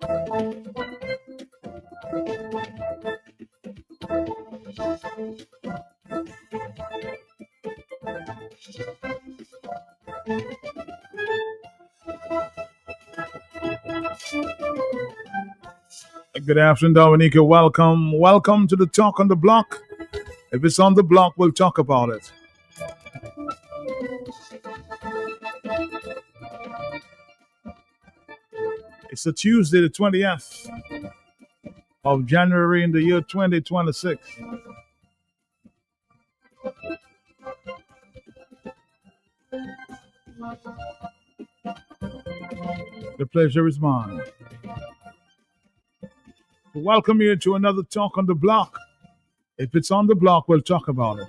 Good afternoon, Dominica. Welcome to the Talk on the Block. If it's on the block, we'll talk about it. It's a Tuesday, the 20th of January in the year 2026. The pleasure is mine. Welcome you to another Talk on the Block. If it's on the block, we'll talk about it.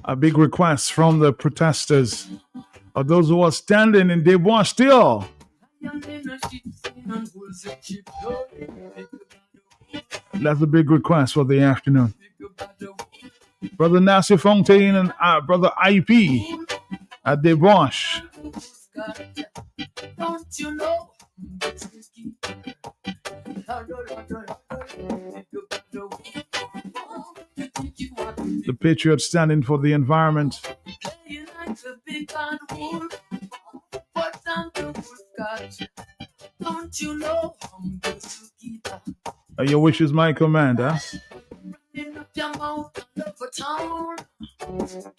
A big request from the protesters, or those who are standing in Desbois still. That's a big request for the afternoon. Brother Nasser Fontaine and Brother IP at Desbois. Don't you know? The Patriots standing for the environment. Don't you know? Your wishes, my command, huh?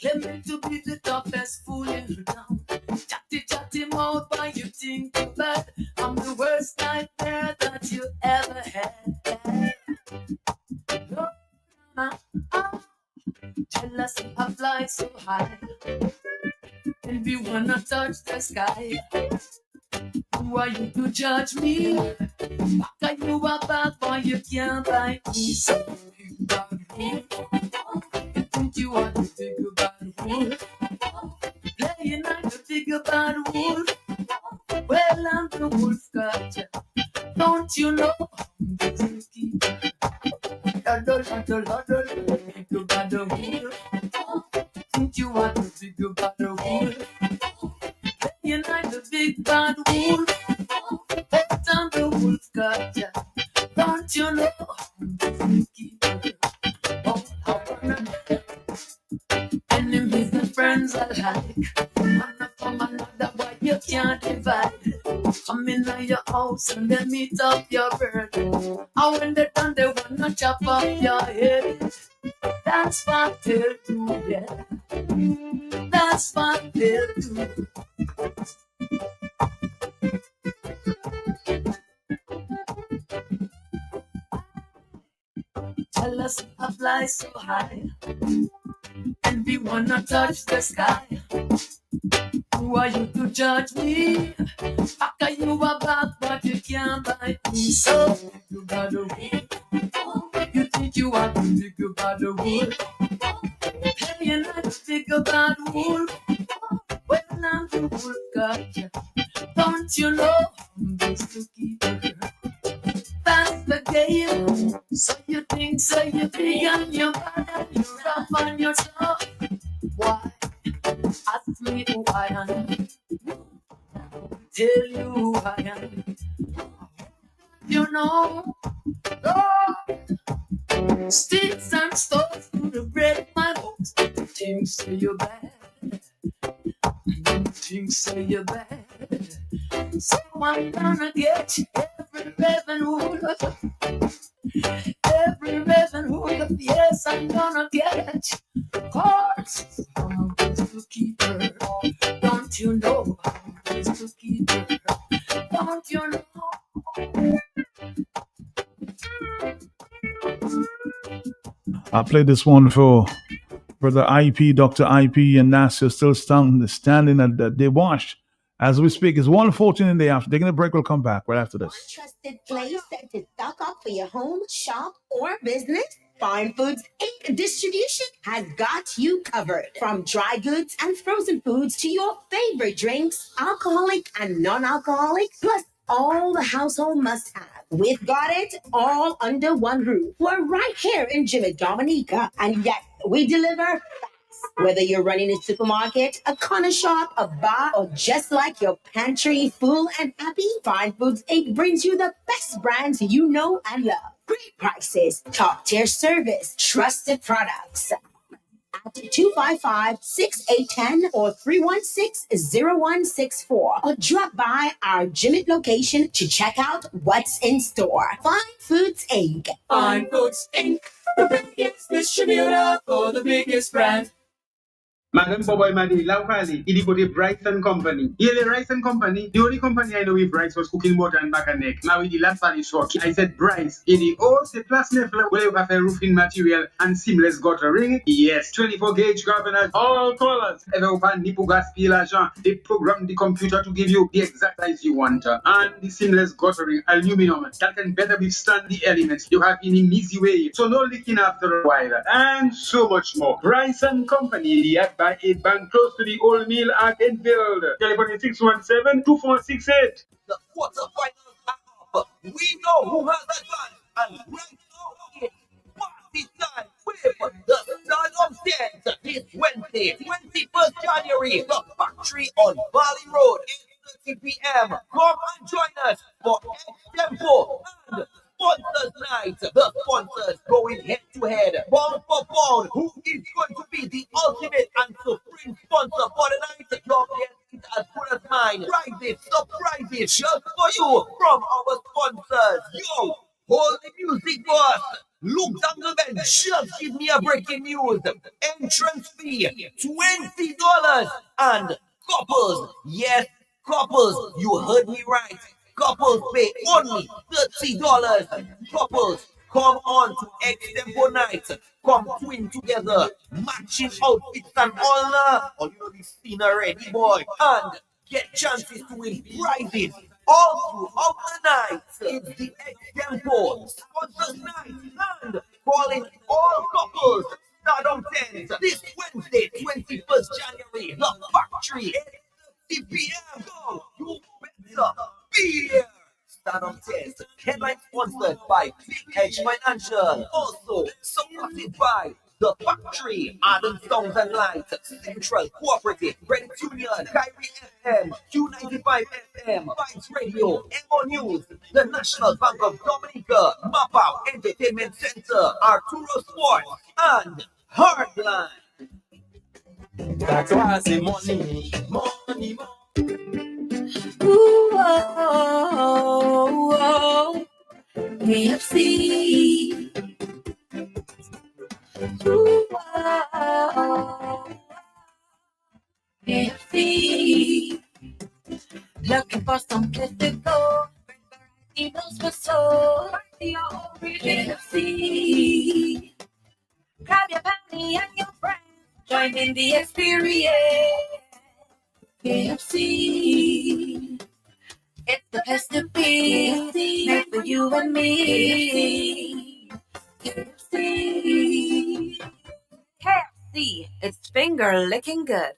Claiming to be the toughest fool in town. Chatty mouth, why you think you bad? I'm the worst nightmare that you ever had. Jealousy, I fly so high. And we wanna touch the sky. Who are you to judge me? Back you are back, boy, you can't buy me. So big bad fool. You think you are the big bad fool? Playing like the big bad wolf. Well, I'm the wolf catcher. Don't you know? I'm the zookeeper. Huddle, huddle, huddle, big bad wolf. Think you are the big bad wolf? Playing like the big bad wolf. But I'm the wolf catcher. Don't you know? I'm the zookeeper. Oh, I wanna enemies and friends alike. One from another, why you can't divide. Come in your house and then meet up your bird. And when they're done, they wanna chop off your head. That's what they'll do, yeah. That's what they'll do. Tell us I fly so high. And we wanna touch the sky. Who are you to judge me? After you are back, but you can't buy me. So you got a wood. You think you are the bigger bad wood. Playing like the bigger bad wolf. Well, I'm the wolf gotcha. Don't you know I'm the zookeeper? That's the game. So you think, so you big and you're bad and you're rough on your soft. Why? Ask me who I am. Tell you who I am. You know, Lord, sticks and stones to break my bones. Things say you're bad. Things say you're bad. So I'm gonna get you every Reverend Hood. Every Reverend Hood. Yes, I'm gonna get you. Cause I'm a zookeeper. Don't you know I'm a zookeeper? Don't you know? I played this one for Brother IP, Dr. IP, and Nasir still standing at the wash. As we speak, it's 1:14 in the afternoon. Taking a break, we'll come back right after this. One trusted place to stock up for your home, shop, or business. Fine Foods Inc. Distribution has got you covered. From dry goods and frozen foods to your favorite drinks, alcoholic and non-alcoholic, plus all the household must-have. We've got it all under one roof. We're right here in Jimmy Dominica, and yet we deliver. Whether you're running a supermarket, a corner shop, a bar, or just like your pantry full and happy, Fine Foods Inc. brings you the best brands you know and love. Great prices, top-tier service, trusted products. At 255-6810 or 316-0164. Or drop by our Jimmy location to check out what's in store. Fine Foods Inc. Fine Foods Inc. The biggest distributor for the biggest brand. Madam Boboy Madi, locally, it is the Bryson Company. Here, the Bryson Company, the only company I know with Bryce was cooking water and back and neck. Now, with the last valley short, I said Bryce. It is also plus nefla where you have a roofing material and seamless guttering. Yes, 24 gauge governors, all colors. Ever open Nipu gas peel agent, they program the computer to give you the exact size you want. And the seamless guttering, aluminum, that can better withstand the elements you have in an easy way. So no leaking after a while. And so much more. Bryson Company, the app by 8 bank close to the old mill at Enfield. Telephone 617-2468. The quarterfinals are up. We know who has advanced, and right now it's party time with the Stardom Dance this Wednesday, 21st January, the factory on Valley Road, 8:30 p.m. Come and join us for X-Tempo and Sponsors Night. The sponsors going head to head, pound for pound. Who is going to be the ultimate and supreme sponsor for the night? Your guess is as good as mine. Prizes, surprises just for you from our sponsors. Yo, hold the music, boss. Luke Dangleman just give me a breaking news. Entrance fee $20 and couples. Yes, couples. You heard me right. Couples pay only $30. Couples, come on to X-Tempo Night. Come twin together, matching outfits and all. Oh, you know this scene already, boy. And get chances to win prizes all throughout the night. It's the X-Tempo Sponsors Night. And calling all couples. Stardom 10 this Wednesday, 21st January. The factory, 8:30 p.m. So you better be here. Stardom Test, headline sponsored by Big Edge Financial. Also supported by The Factory, Adam Sounds and Lights, Central Cooperative, Credit Union, Kyrie FM, Q95 FM, Vibes Radio, MO News, the National Bank of Dominica, Mapao Entertainment Center, Arturo Sports, and Hardline. That's why I say money, money, money. Ooh, oh, oh, KFC. Ooh, oh, KFC. Looking for some place to go. Eagles for soul. The original KFC. Grab your family and your friends. Join in the experience. KFC. It's the place to be. Made for you and me. KFC. KFC. It's finger licking good.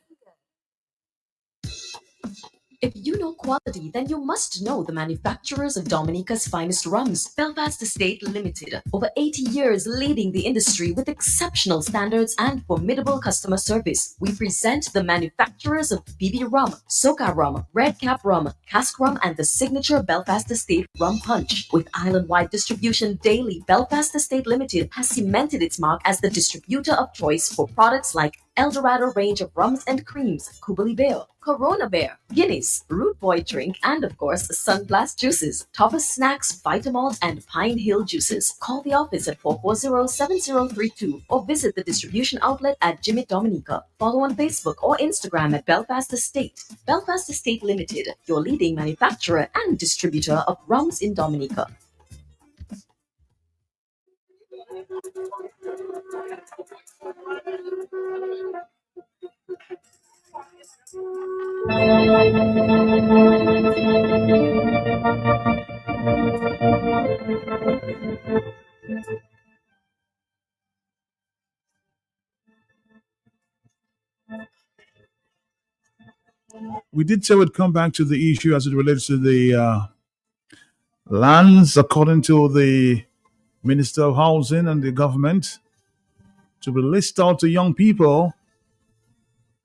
If you know quality, then you must know the manufacturers of Dominica's finest rums. Belfast Estate Limited. Over 80 years leading the industry with exceptional standards and formidable customer service. We present the manufacturers of BB Rum, Soca Rum, Red Cap Rum, Cask Rum, and the signature Belfast Estate Rum Punch. With island-wide distribution daily, Belfast Estate Limited has cemented its mark as the distributor of choice for products like Eldorado range of rums and creams, Kubali Bear, Corona Bear, Guinness, Root Boy drink, and of course, Sunblast juices, Topper Snacks, Vitamalt, and Pine Hill juices. Call the office at 440-7032 or visit the distribution outlet at Jimmy Dominica. Follow on Facebook or Instagram at Belfast Estate. Belfast Estate Limited, your leading manufacturer and distributor of rums in Dominica. We did say we'd come back to the issue as it relates to the lands, according to the Minister of Housing and the government, to be leased out to young people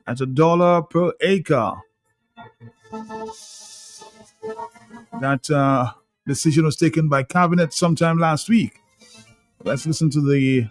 at $1 per acre. That decision was taken by Cabinet sometime last week. Let's listen to the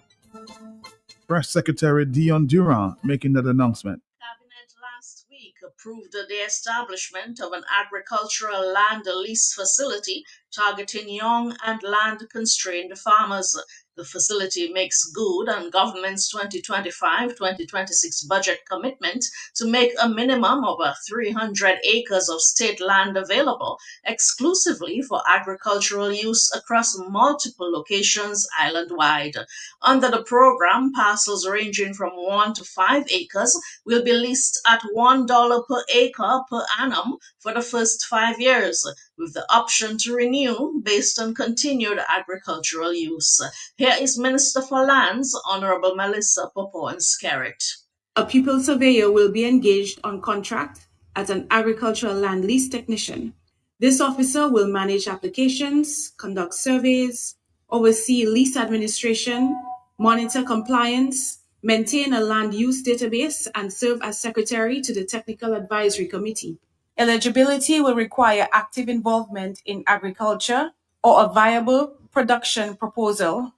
Press Secretary Dion Durant making that announcement. Cabinet last week approved the establishment of an agricultural land lease facility targeting young and land constrained farmers. The facility makes good on government's 2025-2026 budget commitment to make a minimum of 300 acres of state land available exclusively for agricultural use across multiple locations island-wide. Under the program, parcels ranging from 1 to 5 acres will be leased at $1 per acre per annum for the first 5 years, with the option to renew based on continued agricultural use. Here is Minister for Lands, Honorable Melissa Popo-Skerrit. A pupil surveyor will be engaged on contract as an agricultural land lease technician. This officer will manage applications, conduct surveys, oversee lease administration, monitor compliance, maintain a land use database, and serve as secretary to the Technical Advisory Committee. Eligibility will require active involvement in agriculture or a viable production proposal,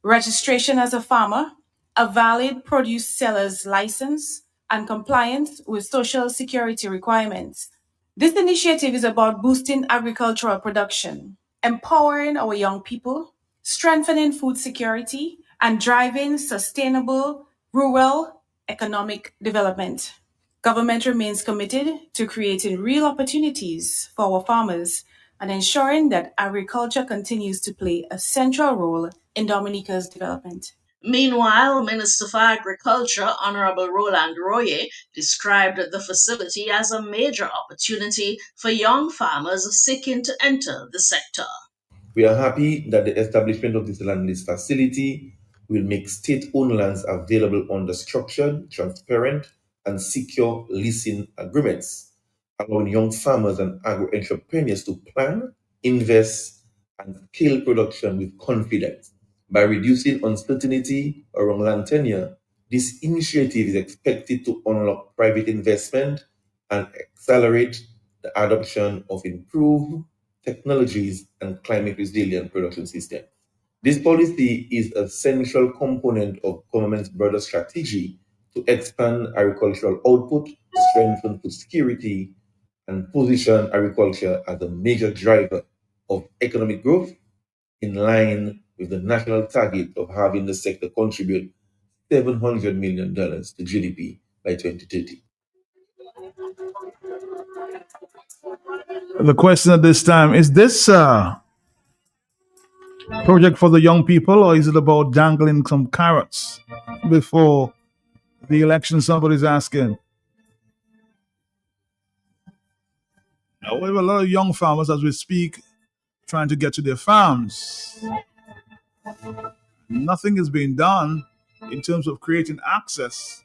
registration as a farmer, a valid produce seller's license, and compliance with Social Security requirements. This initiative is about boosting agricultural production, empowering our young people, strengthening food security, and driving sustainable rural economic development. Government remains committed to creating real opportunities for our farmers and ensuring that agriculture continues to play a central role in Dominica's development. Meanwhile, Minister for Agriculture, Honorable Roland Royer, described the facility as a major opportunity for young farmers seeking to enter the sector. We are happy that the establishment of this land lease facility will make state-owned lands available under structured, transparent, and secure leasing agreements, allowing young farmers and agro-entrepreneurs to plan, invest, and scale production with confidence. By reducing uncertainty around land tenure, this initiative is expected to unlock private investment and accelerate the adoption of improved technologies and climate-resilient production systems. This policy is a central component of government's broader strategy to expand agricultural output, strengthen food security, and position agriculture as a major driver of economic growth in line with the national target of having the sector contribute $700 million to GDP by 2030. The question at this time is this project for the young people, or is it about dangling some carrots before the election? Somebody's asking. Now, we have a lot of young farmers as we speak trying to get to their farms. Nothing is being done in terms of creating access.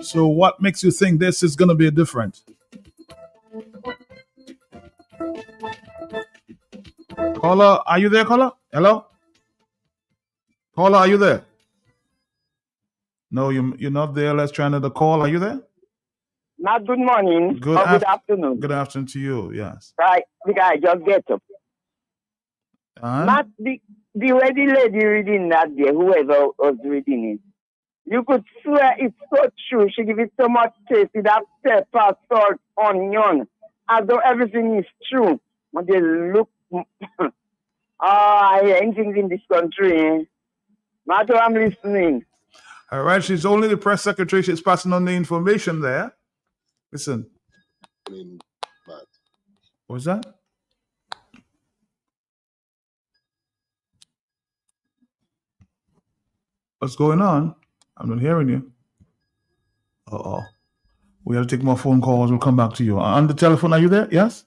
So what makes you think this is going to be different? Caller, are you there, caller? Hello? Caller, are you there? No, you're not there. Let's try another call. Are you there? Not good morning Good, or good afternoon. Good afternoon to you, yes. Right, the guy just get up. And? Not the way the lady reading that there, whoever was reading it. You could swear it's so true. She give it so much taste with that pepper, salt, onion, as though everything is true. When they look, I hear things in this country. Matter I'm listening. All right, she's only the press secretary. She's passing on the information there. Listen. What's that? What's going on? I'm not hearing you. Uh-oh. We have to take more phone calls. We'll come back to you. On the telephone, are you there? Yes?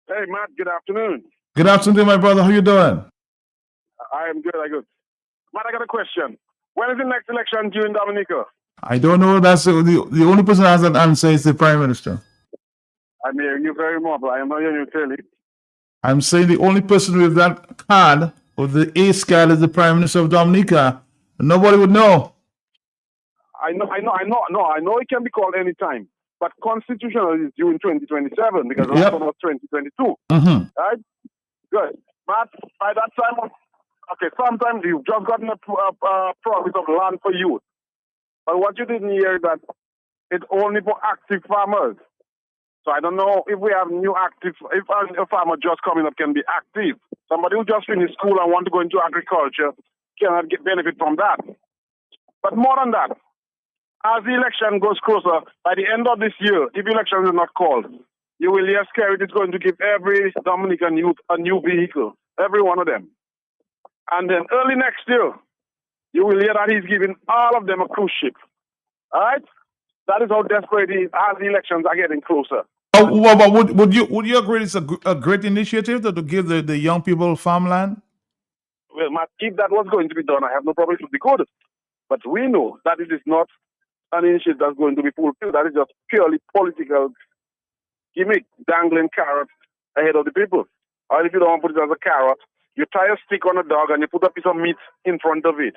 Hey, Matt, good afternoon. Good afternoon, my brother. How you doing? I am good, Matt, I got a question. When is the next election due in Dominica? I don't know. That's the only person that has an answer is the Prime Minister. I'm hearing you very much, but I am not hearing you clearly. I'm saying the only person with that card, or the ACE card, is the Prime Minister of Dominica. Nobody would know. I know it can be called any time, but constitutional is due in 2027 because the last one was 2022. Right? Good. Matt, by that time, okay, sometimes you've just gotten a promise of land for youth. But what you didn't hear is that it's only for active farmers. So I don't know if we have new active, if a farmer just coming up can be active. Somebody who just finished school and want to go into agriculture cannot get benefit from that. But more than that, as the election goes closer, by the end of this year, if election is not called, you will hear Skerrit is going to give every Dominican youth a new vehicle, every one of them. And then early next year, you will hear that he's giving all of them a cruise ship. All right? That is how desperate he is as the elections are getting closer. But would you agree it's a great initiative to give the young people farmland? Well, Matt, if that was going to be done, I have no problem. It would be good. But we know that it is not an initiative that's going to be fulfilled. That is just purely political gimmick, dangling carrots ahead of the people. Or if you don't want to put it as a carrot, you tie a stick on a dog and you put a piece of meat in front of it.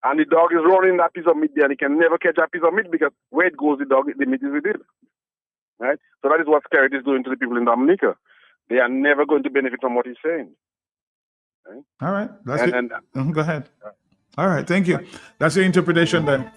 And the dog is rolling that piece of meat there and he can never catch that piece of meat because where it goes, the meat is with it. Right? So that is what Skerrit is doing to the people in Dominica. They are never going to benefit from what he's saying. Right? All right. Go ahead. All right. Thank you. That's your interpretation then.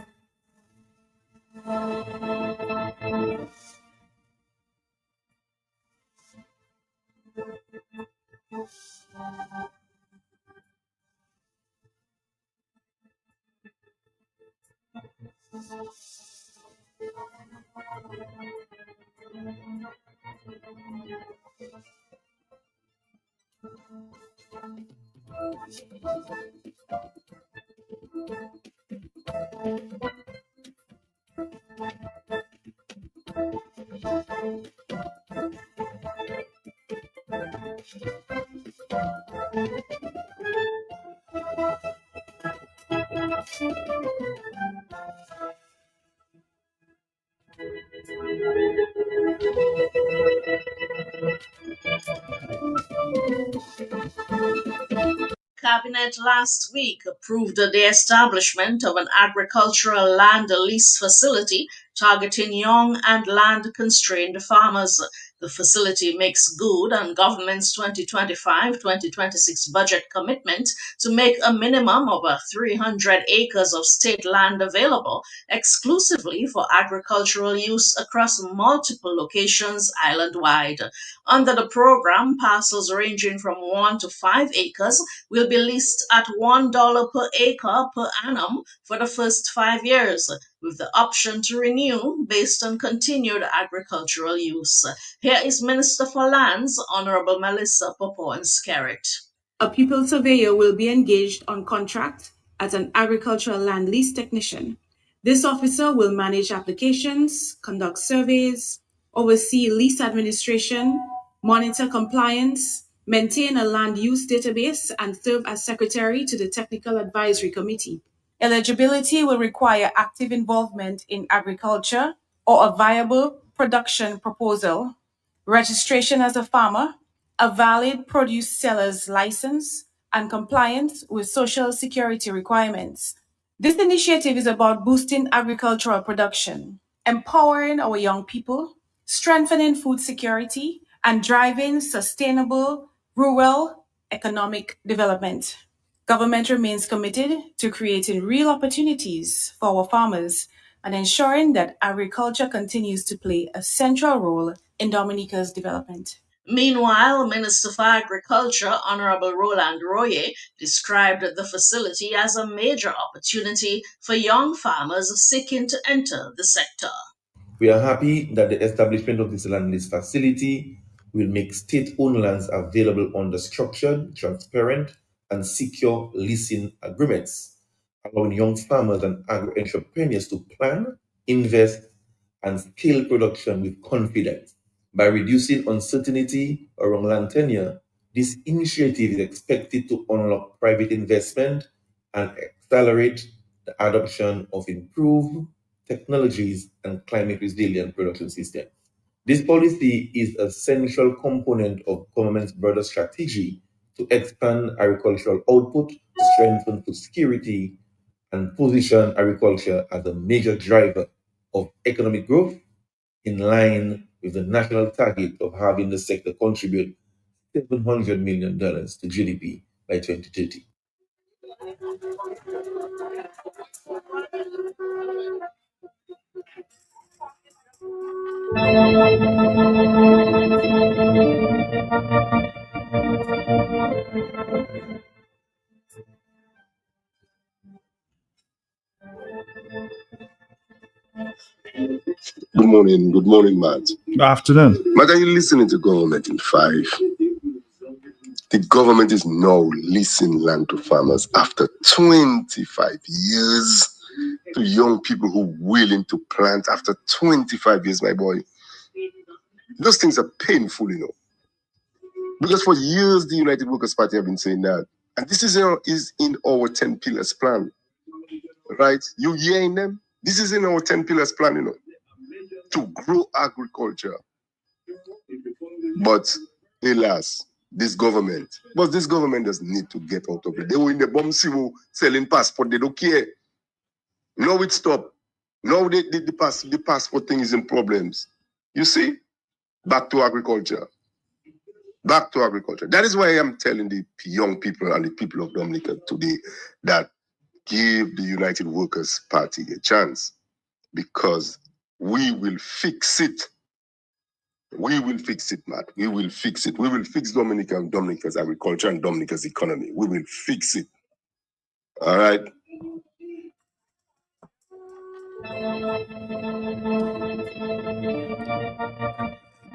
Cabinet last week approved the establishment of an agricultural land lease facility targeting young and land-constrained farmers. The facility makes good on government's 2025-2026 budget commitment to make a minimum of 300 acres of state land available exclusively for agricultural use across multiple locations island-wide. Under the program, parcels ranging from 1 to 5 acres will be leased at $1 per acre per annum for the first 5 years, with the option to renew based on continued agricultural use. Here is Minister for Lands, Honorable Melissa Popoan-Skerrit. A pupil surveyor will be engaged on contract as an agricultural land lease technician. This officer will manage applications, conduct surveys, oversee lease administration, monitor compliance, maintain a land use database, and serve as secretary to the Technical Advisory Committee. Eligibility will require active involvement in agriculture or a viable production proposal, registration as a farmer, a valid produce seller's license, and compliance with Social Security requirements. This initiative is about boosting agricultural production, empowering our young people, strengthening food security, and driving sustainable rural economic development. Government remains committed to creating real opportunities for our farmers and ensuring that agriculture continues to play a central role in Dominica's development. Meanwhile, Minister for Agriculture, Honorable Roland Royer, described the facility as a major opportunity for young farmers seeking to enter the sector. We are happy that the establishment of this land lease facility will make state-owned lands available under structured, transparent, and secure leasing agreements, allowing young farmers and agro-entrepreneurs to plan, invest, and scale production with confidence. By reducing uncertainty around land tenure, this initiative is expected to unlock private investment and accelerate the adoption of improved technologies and climate resilient production systems. This policy is a central component of government's broader strategy to expand agricultural output, strengthen food security, and position agriculture as a major driver of economic growth in line with the national target of having the sector contribute $700 million to GDP by 2030. Good morning, Matt. Good afternoon. Matt, are you listening to Government in 5? The government is now leasing land to farmers after 25 years to young people who are willing to plant after 25 years, my boy. Those things are painful, because for years the United Workers' Party have been saying that. And this is in our 10 pillars plan, right? You hearing them? This is in our 10 pillars plan, to grow agriculture. But alas, this government doesn't need to get out of it. They were in the bomb civil selling passport, they don't care. Now it stopped. Now the passport thing is in problems. You see? Back to agriculture. Back to agriculture. That is why I'm telling the young people and the people of Dominica today that give the United Workers' Party a chance, because we will fix it. We will fix it, Matt. We will fix it. We will fix Dominica and Dominica's agriculture and Dominica's economy. We will fix it. All right?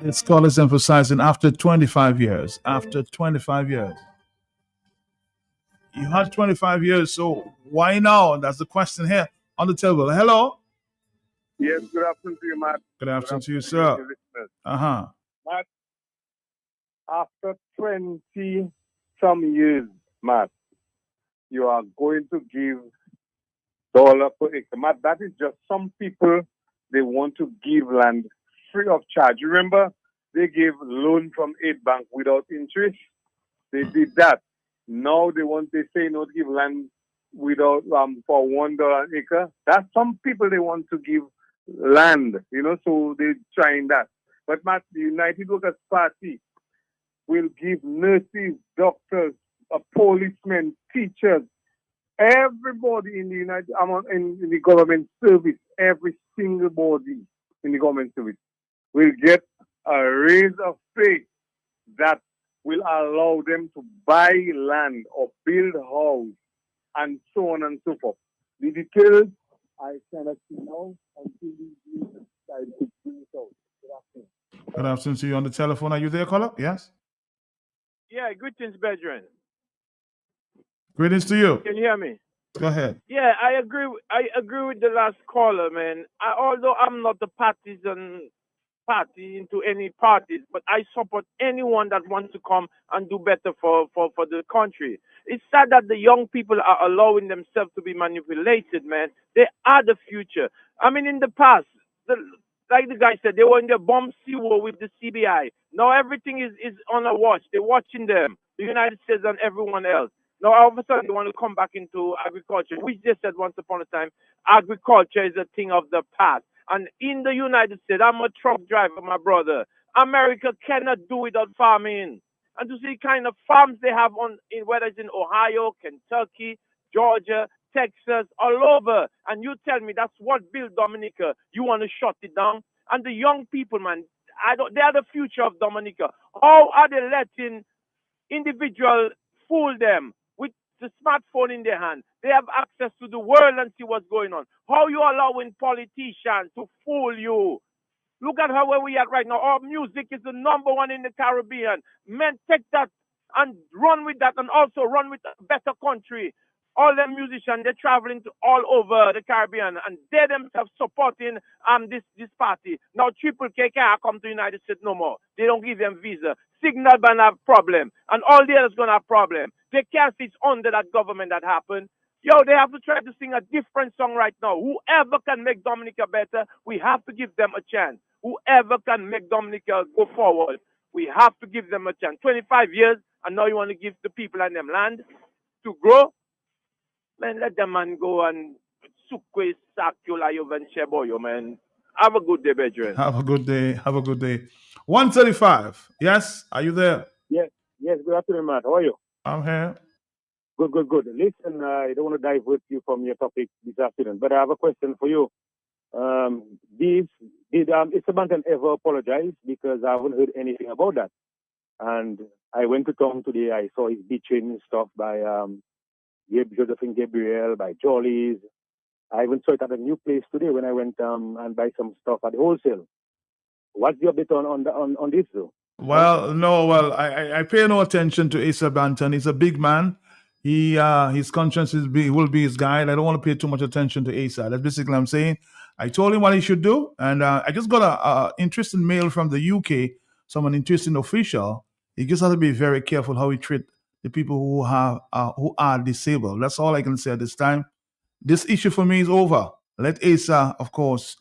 This call is emphasizing after 25 years. After 25 years. You had 25 years, so why now? That's the question here on the table. Hello? Yes, good afternoon to you, Matt. Good afternoon to you, sir. Uh-huh. Matt, after 20 some years, Matt, you are going to give $1 per acre. Matt, that is just some people, they want to give land free of charge. Remember, they gave loan from Aid Bank without interest. They did that. Now they say no to give land without for $1 an acre. That's some people they want to give land, so they're trying that. But Matt, the United Workers' Party will give nurses, doctors, policemen, teachers, everybody in the in the government service, every single body in the government service will get a raise of pay that will allow them to buy land or build a house and so on and so forth. The details I cannot see now until we decide to bring it out. Good afternoon to you on the telephone. Are you there, caller? Yes? Yeah, greetings, brethren. Greetings to you. Can you hear me? Go ahead. Yeah, I agree with the last caller, man. Although I'm not a partisan party into any parties, but I support anyone that wants to come and do better for the country. It's sad that the young people are allowing themselves to be manipulated, man. They are the future. I mean, in the past, like the guy said, they were in the bomb war with the CBI. Now everything is on a watch. They're watching them, the United States and everyone else. Now all of a sudden they want to come back into agriculture. We just said once upon a time, agriculture is a thing of the past. And in the United States, I'm a truck driver, my brother. America cannot do without farming. And to see kind of farms they have whether it's in Ohio, Kentucky, Georgia, Texas, all over. And you tell me that's what built Dominica. You want to shut it down? And the young people, man, They are the future of Dominica. How are they letting individual fool them with the smartphone in their hand? They have access to the world and see what's going on. How you allowing politicians to fool you? Look at where we are right now. Our music is the #1 in the Caribbean. Men, take that and run with that, and also run with a better country. All them musicians, they're traveling to all over the Caribbean, and they themselves supporting this party. Now Triple K can't come to the United States no more. They don't give them visa. Signal Band have problem, and all the others gonna have problem. They can't sit under that government that happened. Yo, they have to try to sing a different song right now. Whoever can make Dominica better, we have to give them a chance. Whoever can make Dominica go forward, we have to give them a chance. 25 years, and now you want to give the people and them land to grow? Man, let them man go and sukwe sakula yo, man. Have a good day, brethren. Have a good day. Have a good day. 135. Yes, are you there? Yes, good afternoon, Matt. How are you? I'm here. Good. Listen, I don't want to divert you from your topic this afternoon, but I have a question for you. Did Issa ever apologize? Because I haven't heard anything about that. And I went to town today. I saw his bitching stuff by Josephine Gabriel, by Jollies. I even saw it at a new place today when I went and buy some stuff at the wholesale. What's your bit on this, though? Well, no. Well, I pay no attention to Asa Banton. He's a big man. His conscience will be his guide. I don't want to pay too much attention to Asa. That's basically what I'm saying. I told him what he should do, and I just got a interesting mail from the UK, someone interesting official. He just has to be very careful how he treat the people who are disabled. That's all I can say at this time. This issue for me is over. Let Asa, of course,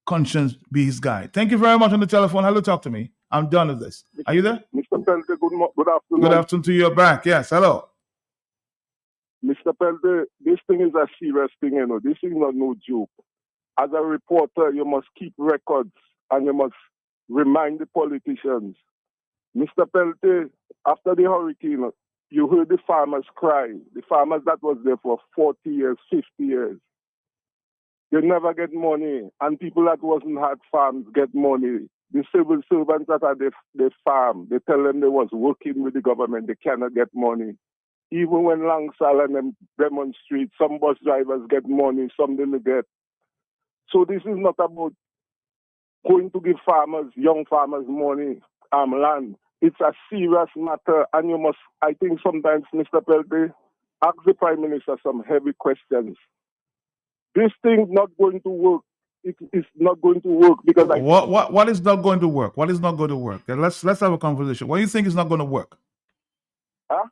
conscience be his guide. Thank you very much on the telephone. Hello, talk to me. I'm done with this. Are you there? Mr. Pelte, good afternoon. Good afternoon to you. You're back. Yes, hello. Mr. Pelte, this thing is a serious thing, you know. This is not no joke. As a reporter, you must keep records and you must remind the politicians. Mr. Pelte, after the hurricane, you heard the farmers cry. The farmers that was there for 40 years, 50 years. They never get money. And people that wasn't had farms get money. The civil servants that are they farm, they tell them they was working with the government, they cannot get money. Even when Langsal and them demonstrate, some bus drivers get money, some didn't get. So this is not about going to give farmers, young farmers money, land. It's a serious matter, and you must, I think sometimes, Mr. Pelte, ask the Prime Minister some heavy questions. This thing not going to work. It is not going to work because what is not going to work? What is not going to work? Let's have a conversation. What do you think is not going to work? Huh?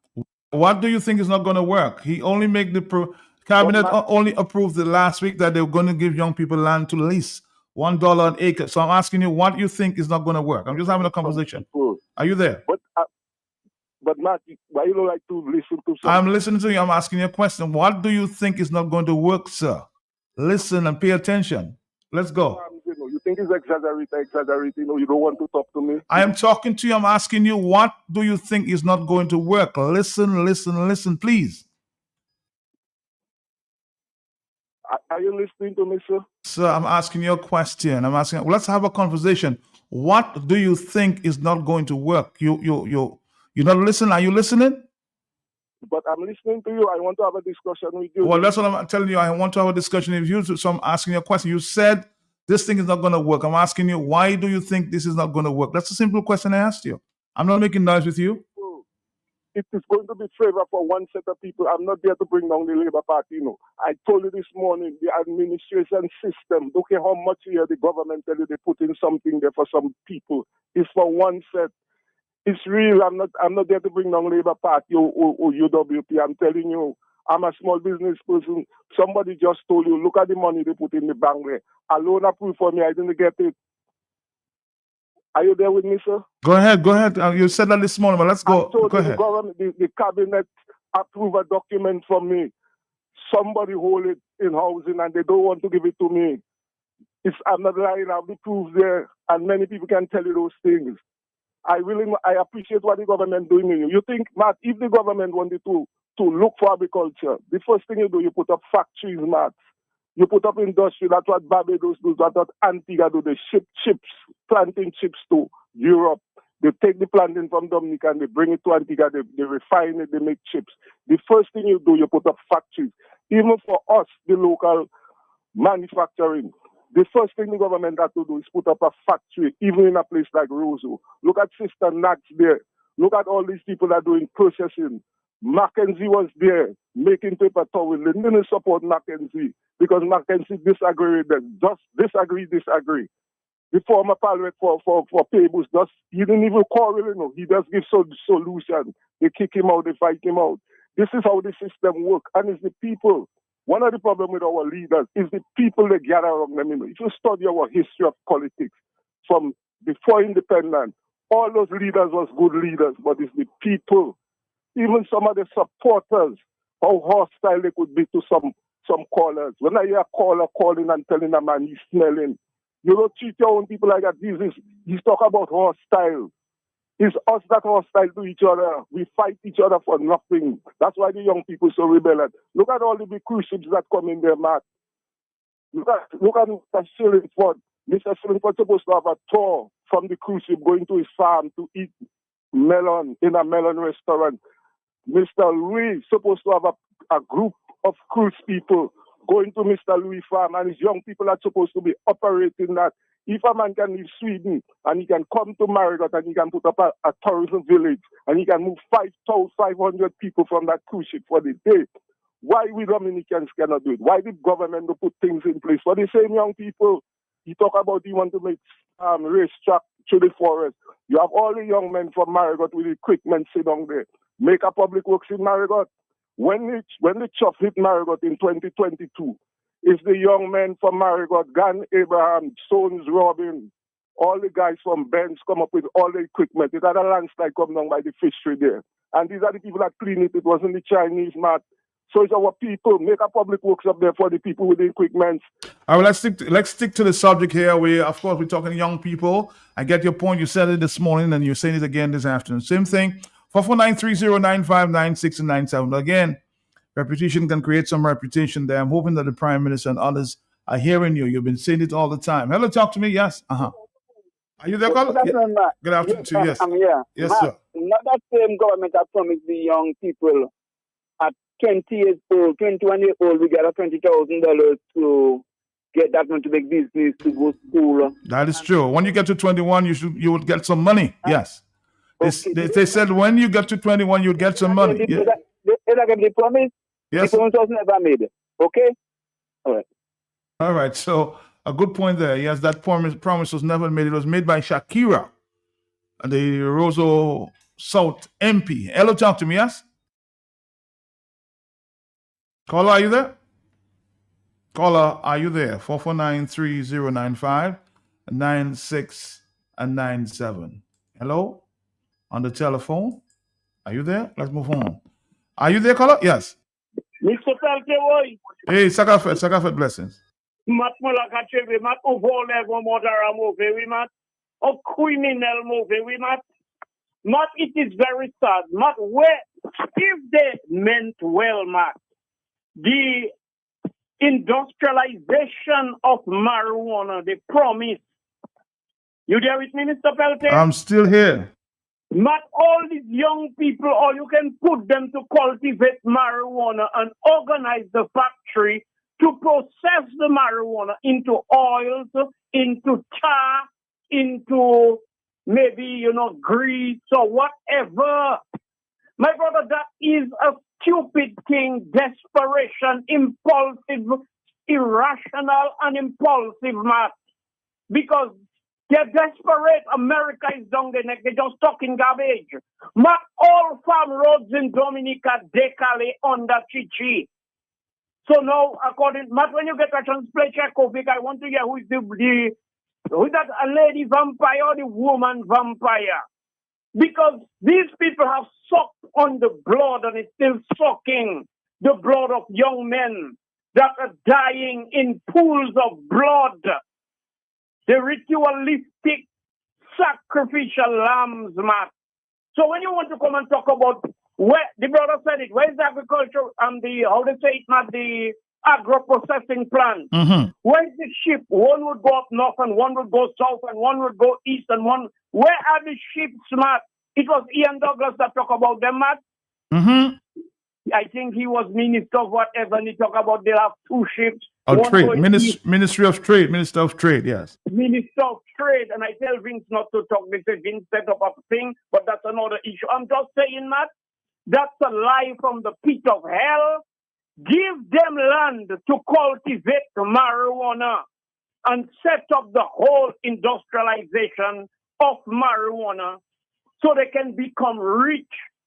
What do you think is not going to work? He only make the cabinet only approved the last week that they were going to give young people land to lease $1 an acre. So I'm asking you, what you think is not going to work? I'm just having a conversation. Are you there? But Matt, why you don't like to listen to? I'm listening to you. I'm asking you a question. What do you think is not going to work, sir? Listen and pay attention. Let's go. You think it's exaggerating, or you don't want to talk to me? I am talking to you. I'm asking you, what do you think is not going to work? Listen, please. Are you listening to me, sir? Sir, I'm asking you a question. Let's have a conversation. What do you think is not going to work? You're not listening. Are you listening? But I'm listening to you. I want to have a discussion with you. Well, that's what I'm telling you. I want to have a discussion with you. So I'm asking you a question. You said this thing is not going to work. I'm asking you, why do you think this is not going to work? That's a simple question I asked you. I'm not making noise with you. It is going to be favor for one set of people. I'm not there to bring down the Labour Party. I told you this morning, the administration system, look at how much here the government tell you they put in something there for some people. It's for one set. It's real. I'm not there to bring down Labour Party or UWP. I'm telling you, I'm a small business person. Somebody just told you, look at the money they put in the bank there. A loan approved for me, I didn't get it. Are you there with me, sir? Go ahead. You said that this morning, but let's go. Go ahead. The cabinet approved a document from me. Somebody hold it in housing and they don't want to give it to me. I'm not lying. I have the proof there, and many people can tell you those things. I appreciate what the government doing. You think, Matt, if the government wanted to look for agriculture, the first thing you do, you put up factories, Matt. You put up industry. That's what Barbados do. That's what Antigua do. They ship chips, planting chips to Europe. They take the planting from Dominica and they bring it to Antigua. They refine it. They make chips. The first thing you do, you put up factories. Even for us, the local manufacturing, the first thing the government has to do is put up a factory, even in a place like Roseau. Look at Sister Nax there. Look at all these people that are doing processing. Mackenzie was there making paper towels. They didn't support Mackenzie because Mackenzie disagreed with them. Just disagree. The former parliament for Pebbles, he didn't even quarrel, He just gives solution. They kick him out, they fight him out. This is how the system works. And it's the people. One of the problems with our leaders is the people that gather around them. If you study our history of politics from before independence, all those leaders was good leaders, but it's the people. Even some of the supporters, how hostile they could be to some callers. When I hear a caller calling and telling a man he's smelling, you don't treat your own people like that. He's talking about hostile. It's us that hostile to each other. We fight each other for nothing. That's why the young people so rebellious. Look at all the big cruise ships that come in there, Matt. Look at Mr. Shillingford. Mr. Shillingford supposed to have a tour from the cruise ship going to his farm to eat melon in a melon restaurant. Mr. Louis supposed to have a group of cruise people going to Mr. Louis farm, and his young people are supposed to be operating that. If a man can leave Sweden and he can come to Marigot and he can put up a tourism village and he can move 5,500 people from that cruise ship for the day, why we Dominicans cannot do it? Why the government to put things in place for the same young people? He talk about he want to make racetrack through the forest. You have all the young men from Marigot with equipment sit down there. Make a public works in Marigot. When the chuff hit Marigot in 2022, it's the young men from Marigot, Gan Abraham, Stones Robin, all the guys from Benz come up with all the equipment. It had a landslide come down by the fishery there. And these are the people that clean it. It wasn't the Chinese, Matt. So it's our people. Make a public works up there for the people with the equipment. All right, let's stick to the subject here. We're talking young people. I get your point. You said it this morning and you're saying it again this afternoon. Same thing. 449-3095-96 and 97. Again, reputation can create some reputation there. I'm hoping that the Prime Minister and others are hearing you. You've been saying it all the time. Hello, talk to me. Yes. Are you there, caller? Good afternoon to you. Yes. I'm here. Yes, sir. Not that same government that promised the young people at 20 years old, 21 years old, we get a $20,000 to get that one to make business, to go to school. That is true. When you get to 21, you would get some money. Yes. They said when you get to 21, you'd get some money. Is that the promise? Yes. The promise was never made. Okay? All right. All right. So a good point there. Yes, that promise was never made. It was made by Shakira, the Roseau South MP. Hello, talk to me, yes? Caller, are you there? Caller, are you there? 449-3095-96 and 97. Hello? On the telephone. Are you there? Let's move on. Are you there, caller? Yes. Mr. Peltewoy. Hey, Sakafet blessings. Mat Malaka Chebe, mat uvole gomodara move, we mat. A criminal move, we mat. Mat, it is very sad. Mat, where, if they meant well, mat, the industrialization of marijuana, the promise. You there with me, Mr. Pelte? I'm still here. Not all these young people, or you can put them to cultivate marijuana and organize the factory to process the marijuana into oils, into tar, into maybe, grease or whatever. My brother, that is a stupid thing, desperation, impulsive, irrational, and impulsive, Matt. Because they're desperate. America is down the neck. They're just talking garbage. Matt, all farm roads in Dominica, decale under Chichi. So now, Matt, when you get a transplant Chekovic, I want to hear who is that a lady vampire or the woman vampire. Because these people have sucked on the blood and it's still sucking the blood of young men that are dying in pools of blood. The ritualistic sacrificial lambs, man. So when you want to come and talk about where the brother said it, where's the agriculture and how they say it, not the agro-processing plants. Where's the ship? One would go up north and one would go south and one would go east and one. Where are the ships, Matt? It was Ian Douglas that talked about them, Matt. I think he was minister of whatever, and he talked about they'll have 2 ships. Trade. Ministry of Trade. Minister of Trade, yes. Minister of Trade, and I tell Vince not to talk. They say Vince set up a thing, but that's another issue. I'm just saying, Matt, that's a lie from the pit of hell. Give them land to cultivate marijuana and set up the whole industrialization of marijuana so they can become rich.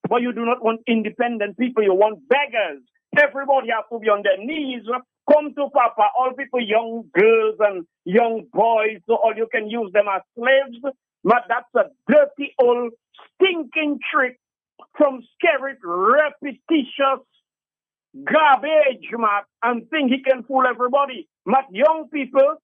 But you do not want independent people, you want beggars. Everybody has to be on their knees. Come to Papa, all people, young girls and young boys, so all you can use them as slaves. But that's a dirty old stinking trick from scared, repetitious garbage, Matt, and think he can fool everybody. Matt, young people,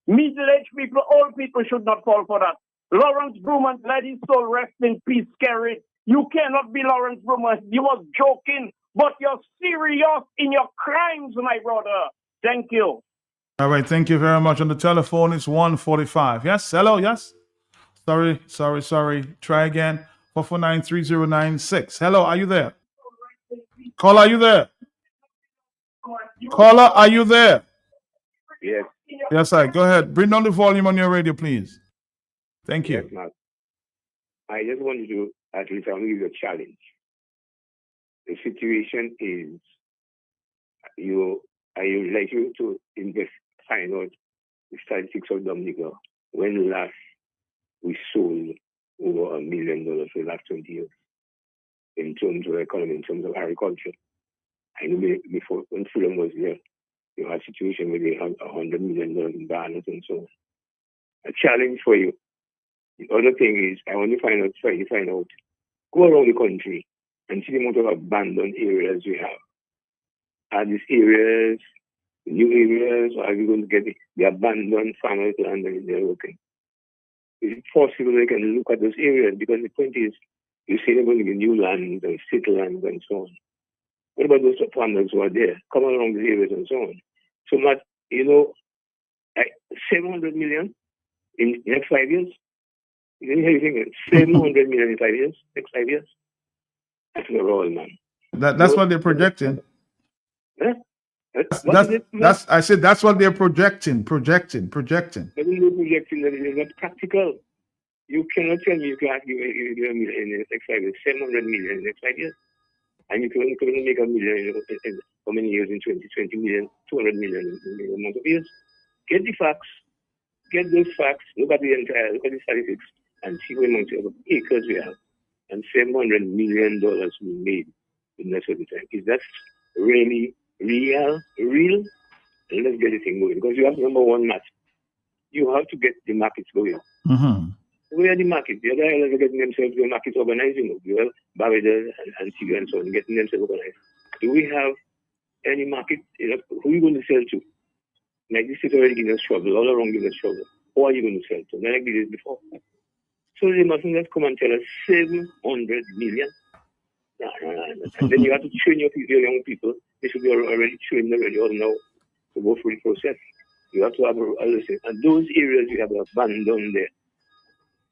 middle-aged people, old people should not fall for that. Lawrence Bruman, let his soul rest in peace, Kerry. You cannot be Lawrence Bruman. You was joking, but you're serious in your crimes, my brother. Thank you. All right, thank you very much. On the telephone, it's 145. Yes, hello, yes? Sorry. Try again. 449-3096. Hello, are you there? Caller, are you there? Caller, are you there? Yes. Yes, sir. Go ahead. Bring down the volume on your radio, please. Thank you. Yes, Matt. I just wanted to, at least I'll give you a challenge. The situation is, are you likely to find out the statistics of Dominica when last we sold over $1 million for the last 20 years in terms of economy, in terms of agriculture? I know before, when Fulham was there, you had a situation where they had $100 million in banners and so on. A challenge for you. The other thing is, I want to try to find out, go around the country and see the amount of abandoned areas we have. Are these areas new areas, or are we going to get the abandoned farmers land and they're working? Is it possible they can look at those areas? Because the point is, you say they're going to get new lands and city lands and so on. What about those farmers who are there? Come along these areas and so on. So, Matt, 700 million in the next 5 years? You didn't hear anything? 700 million in 5 years? Next 5 years? That's not all, man. That's what they're projecting. Huh? I said that's what they're projecting. Projecting. But you're projecting that it is not practical. You cannot tell me you can give a million in the next 5 years, 700 million in the next 5 years. And you can only make a million in how many years in 20 million, 200 million in a month of years. Get the facts. Get those facts. Look at the statistics and see what amount of acres we have. And $700 million we made in that certain time. Is that really real? And let's get the thing going. Because you have number one, Matt. You have to get the markets going. Mm-hmm. Where are the markets? The other islands are getting themselves the markets organized, Barbados and Antigua and so on, getting themselves organized. Do we have any market? Who are you going to sell to? Like this is already giving us trouble, all around giving us trouble. Who are you going to sell to? Not like we did before. So they mustn't just come and tell us 700 million. No. And then you have to train your young people. They should be already trained already all now to go through the process. You have to have a listen. And those areas you have abandoned there.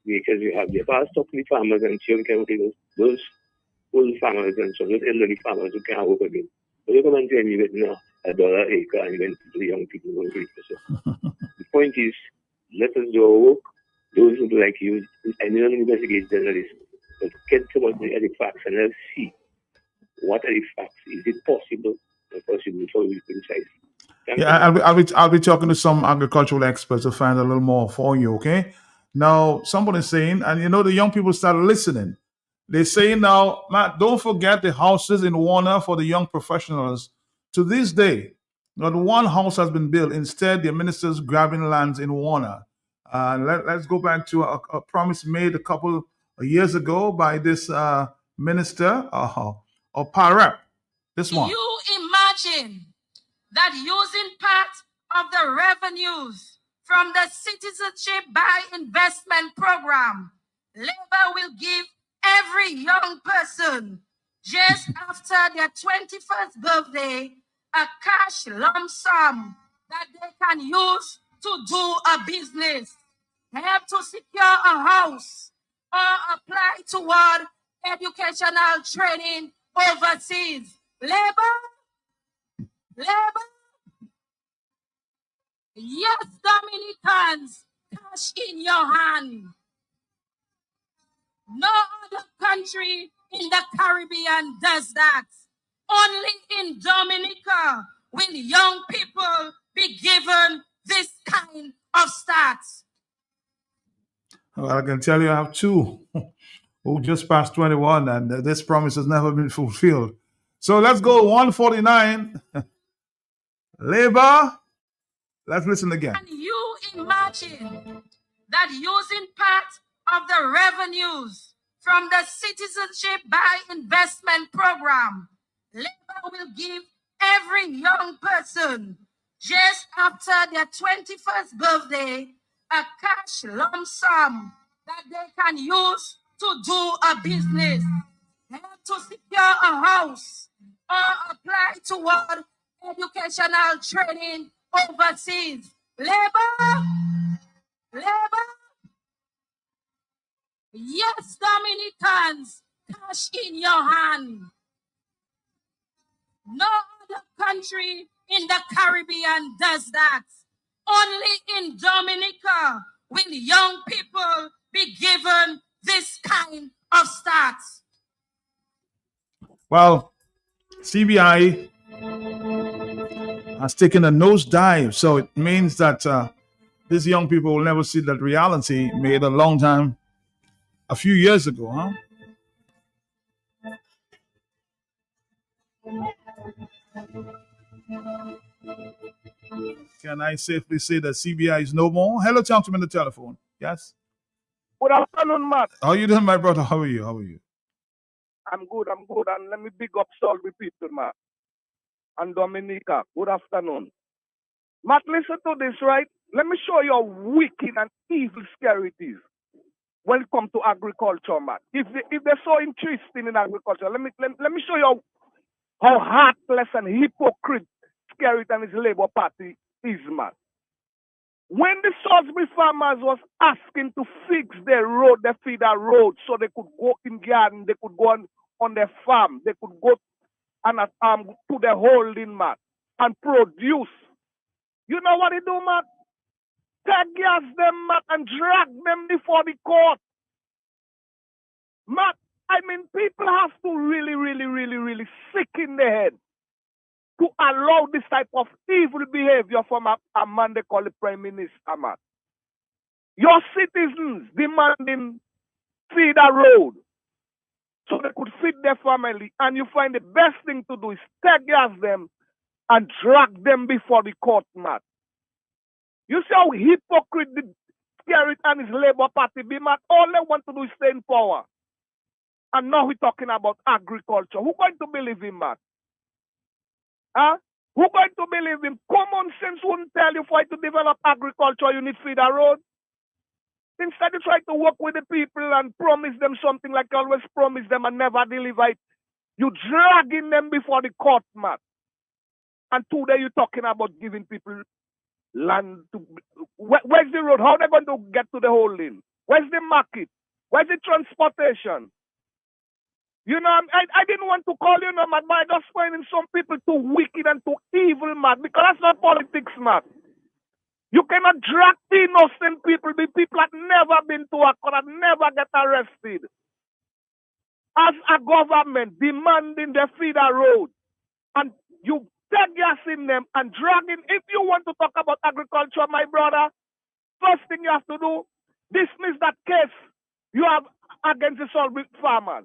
Because you have the past talk to the farmers and see how we can work those old farmers and so those elderly farmers who can't work again. But you come and tell me that now $1 acre and then the young people going to The point is, let us do our work. Those who like you, I know not investigate journalists, but get some of the facts and let's see what are the facts. Is it possible? Impossible before we criticize. I'll be talking to some agricultural experts to find a little more for you, okay? Now, somebody's saying, and the young people started listening. They say now, Matt, don't forget the houses in Warner for the young professionals. To this day, not one house has been built. Instead, the ministers grabbing lands in Warner. Let's go back to a promise made a couple of years ago by this minister, or Parep. This one. You imagine that using part of the revenues from the Citizenship by Investment Program, Labour will give every young person just after their 21st birthday a cash lump sum that they can use to do a business, help to secure a house, or apply toward educational training overseas. Labor, labor, yes, Dominicans, cash in your hand. No other country in the Caribbean does that. Only in Dominica will young people be given this kind of stats. Well, I can tell you I have two who just passed 21, and this promise has never been fulfilled. So let's go 149. Labor. Let's listen again. Can you imagine that using part of the revenues from the Citizenship by Investment Program, Labor will give every young person just after their 21st birthday a cash lump sum that they can use to do a business, help to secure a house, or apply toward educational training overseas. Labor, labor, yes, Dominicans, cash in your hand. No other country in the Caribbean does that. Only in Dominica will young people be given this kind of stats. Well, CBI has taken a nosedive, so it means that these young people will never see that reality made a long time, a few years ago, huh? Can I safely say that CBI is no more? Hello, gentleman, on the telephone. Yes? Good afternoon, Matt. How you doing, my brother? How are you? How are you? I'm good, and let me big up Solvay people, Matt. And Dominica, good afternoon. Matt, listen to this, right? Let me show you how wicked and evil scary it is when it comes to agriculture, Matt. If they're so interested in agriculture, let me show you how heartless and hypocrite Scary and his Labour Party is, Matt. When the Salisbury farmers was asking to fix their road, their feeder road, so they could go in garden, they could go on their farm, they could go and to their holding, Matt, and produce. You know what they do, Matt? Take gas them, Matt, and drag them before the court. Matt, I mean, people have to really sick in their head to allow this type of evil behavior from a man they call the Prime Minister, Matt. Your citizens demanding feeder road so they could feed their family, and you find the best thing to do is take gas them and drag them before the court, Matt. You see how hypocrite the Scary and his Labour Party be, Matt? All they want to do is stay in power. And now we're talking about agriculture. Who's going to believe him, Matt? Huh? Who's going to believe him? Common sense wouldn't tell you for to develop agriculture, you need feeder road. Instead, you try to work with the people and promise them something like you always promise them and never deliver it. You dragging them before the court, Matt. And today you're talking about giving people land to... Where's the road? How are they going to get to the holding? Where's the market? Where's the transportation? You know, I didn't want to call you, Matt, but I just finding some people too wicked and too evil, Matt, because that's not politics, Matt. You cannot drag innocent people, the people that never been to a court, that never get arrested. As a government demanding the feeder road, and you take gas in them and dragging. If you want to talk about agriculture, my brother, first thing you have to do, dismiss that case you have against the Salisbury farmers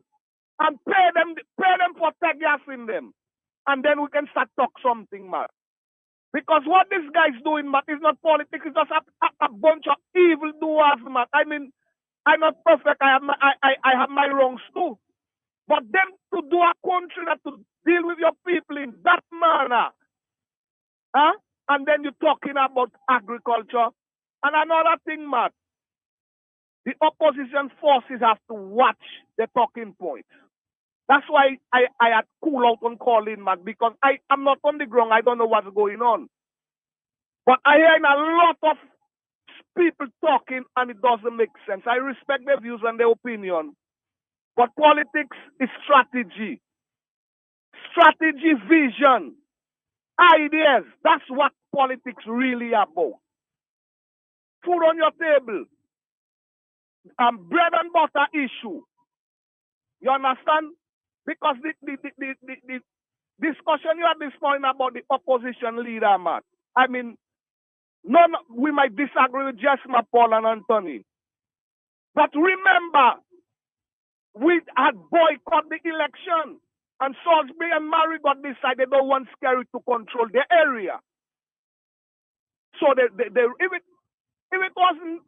and pay them for take gas in them. And then we can start talk something, Matt. Because what this guy is doing, Matt, is not politics. It's just a bunch of evil doers, Matt. I mean, I'm not perfect. I have my wrongs too. But them to do a country that to deal with your people in that manner, huh? And then you're talking about agriculture. And another thing, Matt, the opposition forces have to watch the talking points. That's why I had cool out on calling, man, because I'm not on the ground. I don't know what's going on. But I hear a lot of people talking and it doesn't make sense. I respect their views and their opinion. But politics is strategy. Strategy, vision, ideas. That's what politics really about. Food on your table. Bread and butter issue. You understand? Because the discussion you had this morning about the opposition leader, man. I mean, we might disagree with Jesma, Paul, and Anthony. But remember, we had boycotted the election. And Salisbury and Marigot decided they don't want Scary to control their area. So if it wasn't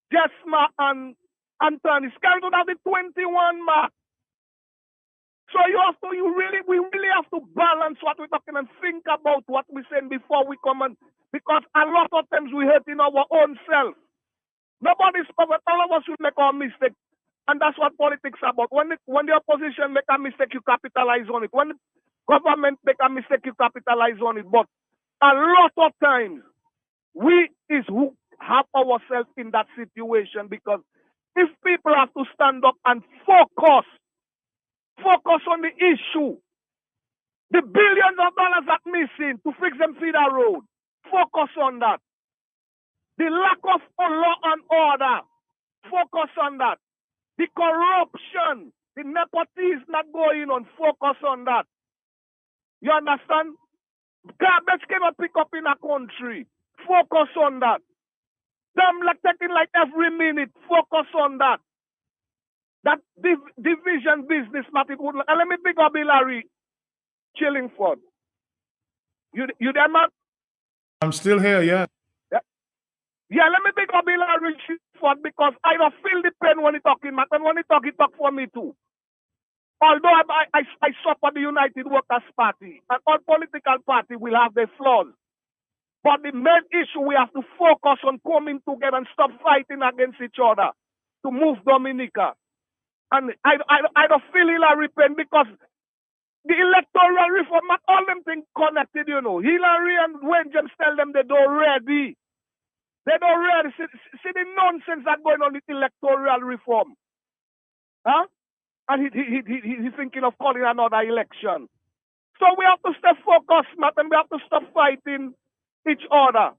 Jesma and Anthony, Scary would have the 21 mark. So we really have to balance what we're talking and think about what we're saying before we come on. Because a lot of times we hurt in our own self. Nobody's perfect. All of us will make our mistake. And that's what politics is about. When the opposition make a mistake, you capitalize on it. When the government make a mistake, you capitalize on it. But a lot of times, we is who have ourselves in that situation, because if people have to stand up and focus on the issue, the billions of dollars that missing to fix them feeder road, focus on that. The lack of law and order, focus on that. The corruption, the nepotism not going on, focus on that. You understand? Garbage cannot pick up in a country. Focus on that. Them like taking like every minute. Focus on that. That division business, not it would. And let me pick up Hillary Chillingford. You there, man? I'm still here, yeah. Yeah, let me pick up Hillary Chillingford, because I don't feel the pain when he talking, man. And when he talk for me too. Although I support the United Workers' Party, and all political parties will have their flaws. But the main issue, we have to focus on coming together and stop fighting against each other to move Dominica. And I don't feel Hillary pain, because the electoral reform, not all them things connected, you know. Hillary and Wayne James tell them they don't ready. They don't ready. See the nonsense that's going on with electoral reform. Huh? And he's thinking of calling another election. So we have to stay focused, Matt, and we have to stop fighting each other.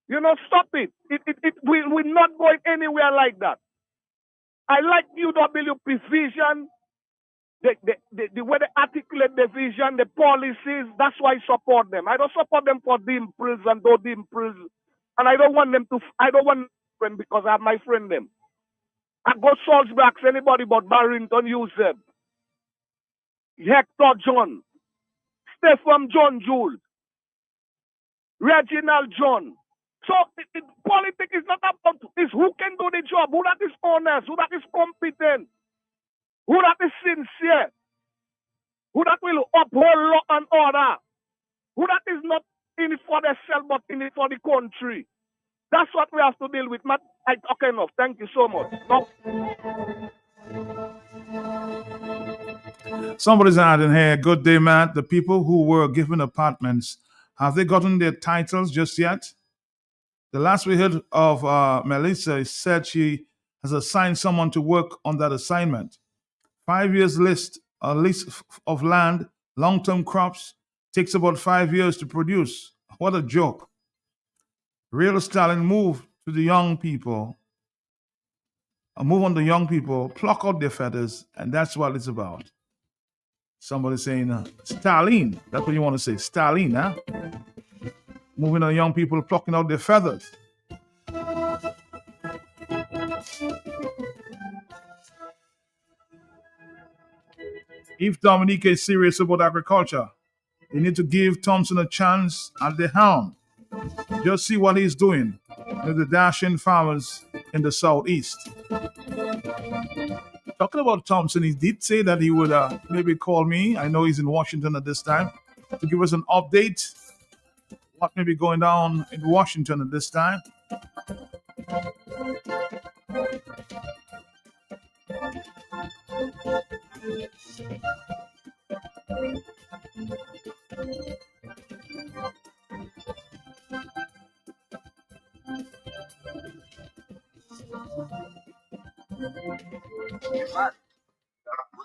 You know, stop it. We're not going anywhere like that. I like UWP vision, the way they articulate the vision, the policies. That's why I support them. I don't support them for dimples and no dimples. And I don't want them because I have my friend them. I go Salisbury, ask anybody but Barrington use them. Hector John, Stephen John Jules, Reginald John. So politics is not about is who can do the job, who that is honest, who that is competent, who that is sincere, who that will uphold law and order, who that is not in it for themselves but in it for the country. That's what we have to deal with. Okay, enough. Thank you so much. No. Somebody's adding here, good day, Matt. The people who were given apartments, have they gotten their titles just yet? The last we heard of Melissa said she has assigned someone to work on that assignment. 5 years list of land, long-term crops, takes about 5 years to produce. What a joke. Real Stalin move to the young people, move on the young people, pluck out their feathers, and that's what it's about. Somebody saying, Stalin, that's what you want to say, Stalin, huh? Moving on young people, plucking out their feathers. If Dominica is serious about agriculture, they need to give Thompson a chance at the helm. Just see what he's doing with the dashing farmers in the southeast. Talking about Thompson, he did say that he would maybe call me. I know he's in Washington at this time to give us an update. What may be going down in Washington at this time. Good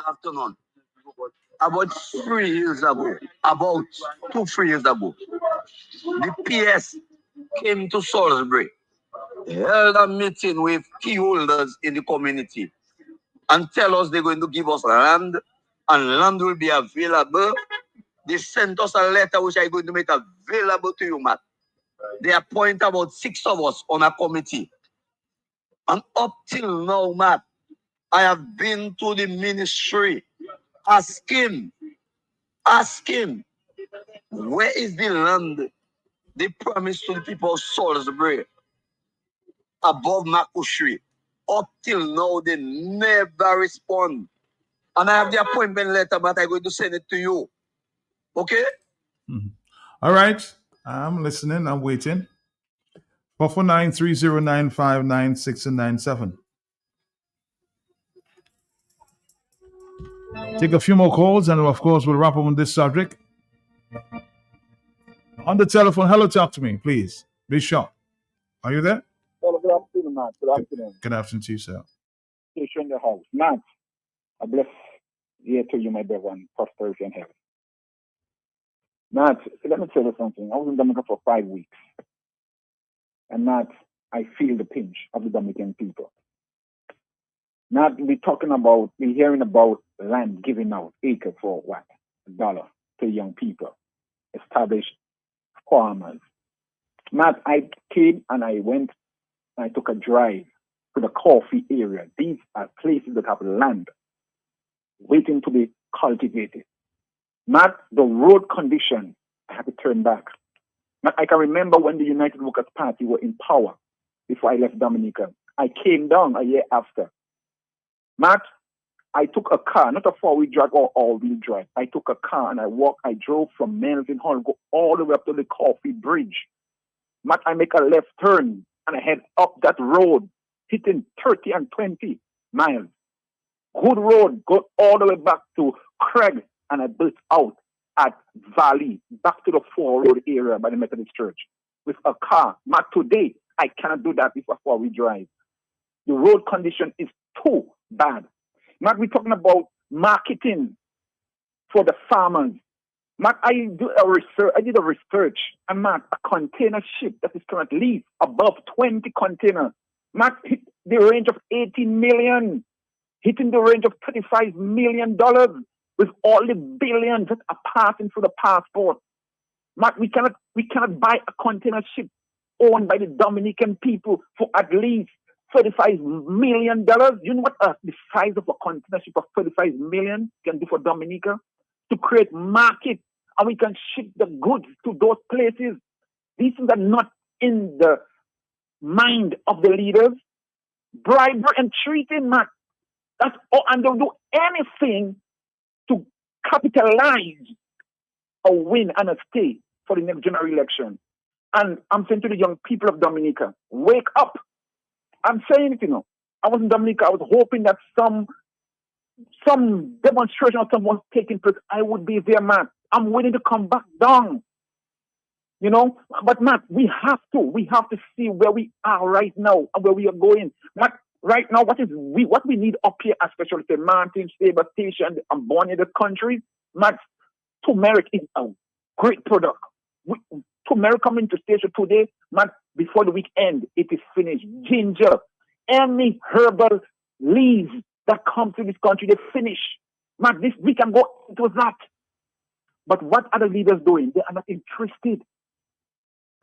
afternoon. About 3 years ago, about 2, 3 years ago, the PS came to Salisbury, held a meeting with key holders in the community, and tell us they're going to give us land, and land will be available. They sent us a letter which I'm going to make available to you, Matt. They appoint about 6 of us on a committee. And up till now, Matt, I have been to the ministry asking, where is the land they promised to the people of Salisbury above Makushri? Up till now, they never respond. And I have the appointment letter, but I'm going to send it to you. Okay? All right. I'm listening. I'm waiting. 449-3095-9697. Take a few more calls, and of course, we'll wrap up on this subject. On the telephone, hello, talk to me, please. Be sharp. Are you there? Well, good afternoon, Matt. Good afternoon. Good afternoon to you, sir. Station in the house. Matt, I bless year to you, my brother, and prosperity and health. Matt, let me tell you something. I was in Dominica for 5 weeks. And Matt, I feel the pinch of the Dominican people. Matt, we're hearing about land giving out, acre for what? $1 to young people, established farmers. Matt, I came and I went and I took a drive to the coffee area. These are places that have land waiting to be cultivated. Matt, the road condition, I had to turn back. Matt, I can remember when the United Workers' Party were in power before I left Dominica. I came down a year after. Matt, I took a car, not a 4-wheel drive or all-wheel drive. I took a car and I drove from Melvin Hall, go all the way up to the Coffee Bridge. Matt, I make a left turn and I head up that road, hitting 30 and 20 miles. Good road, go all the way back to Craig, and I built out at Valley, back to the 4 Road area by the Methodist Church with a car. Matt, today, I cannot do that with a 4-wheel drive. The road condition is too bad. Matt, we're talking about marketing for the farmers. Matt, I did a research, and Matt, a container ship that is currently above 20 containers. Matt, hit the range of 18 million, hitting the range of $35 million with all the billions that are passing through the passport. Matt, we cannot buy a container ship owned by the Dominican people for at least $35 million. You know what the size of a container ship of $35 million can do for Dominica? To create market, and we can ship the goods to those places. These things are not in the mind of the leaders. Bribery and treating, Matt. That's all, and they'll do anything to capitalize a win and a stay for the next general election. And I'm saying to the young people of Dominica, wake up. I'm saying it, I was in Dominica. I was hoping that some demonstration or something was taking place. I would be there, Matt. I'm willing to come back down. But Matt, we have to see where we are right now and where we are going. Matt, right now, what we need up here, especially the Martin, Sabre Station, and born in the country, Matt, turmeric is a great product. Turmeric coming to station today, Matt, before the weekend, it is finished. Ginger, any herbal leaves that come to this country, they finish. Matt, we can go into that. But what are the leaders doing? They are not interested.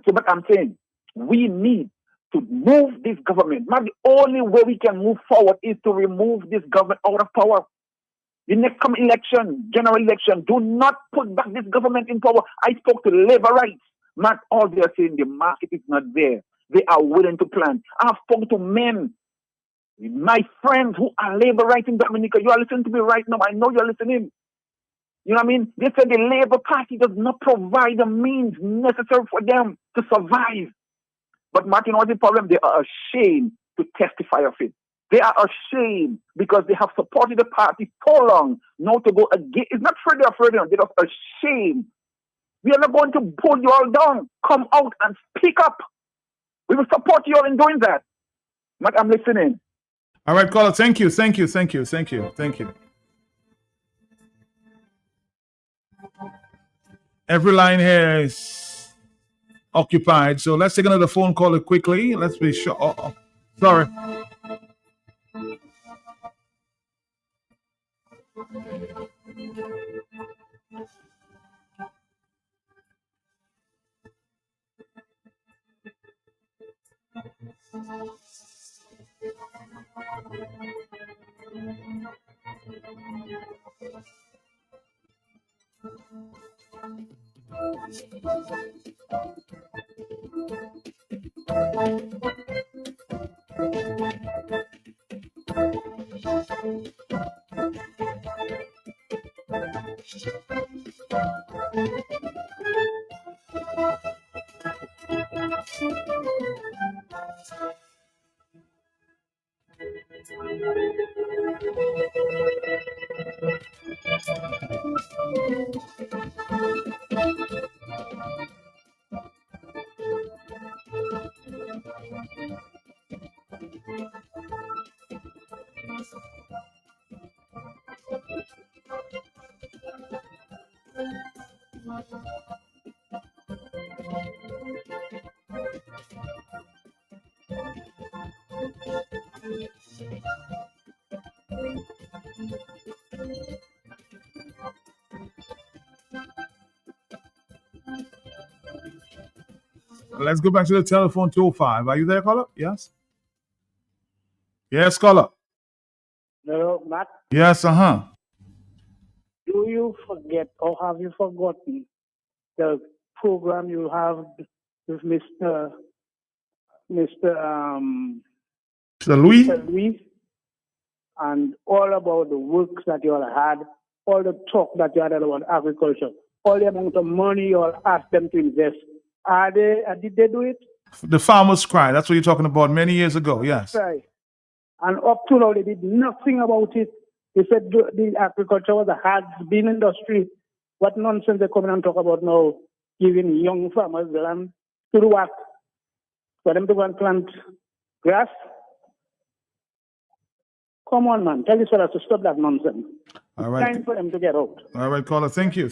So, but I'm saying, we need to move this government. Matt, the only way we can move forward is to remove this government out of power. The next coming election, general election, do not put back this government in power. I spoke to labor rights. Matt, all they are saying, the market is not there. They are willing to plan. I've spoken to men, my friends who are labor rights in Dominica. You are listening to me right now. I know you're listening. You know what I mean? They said the Labour Party does not provide the means necessary for them to survive. But Martin, what's the problem? They are ashamed to testify of it, They are ashamed because they have supported the party so long. Now to go again, it's not afraid they're afraid, they're just ashamed. We are not going to pull you all down. Come out and speak up. We will support you all in doing that. But I'm listening. All right, caller. Thank you. Every line here is occupied, so let's take another phone call quickly. Let's be sure. Sorry. Let's go back to the telephone 205. Are you there, caller? Yes. Yes, caller. No, Matt. Yes, Do you forget or have you forgotten the program you have with Mr. Louis? Mr. Louis, and all about the works that you all had, all the talk that you had about agriculture, all the amount of money you all asked them to invest. Did they do it? The Farmer's Cry. That's what you're talking about many years ago. Yes. Right. And up to now, they did nothing about it. They said the agriculture was a has-been industry. What nonsense they come and talk about now, giving young farmers the land to do what? For them to go and plant grass? Come on, man. Tell this fellas to stop that nonsense. All right. Time for them to get out. All right, caller. Thank you.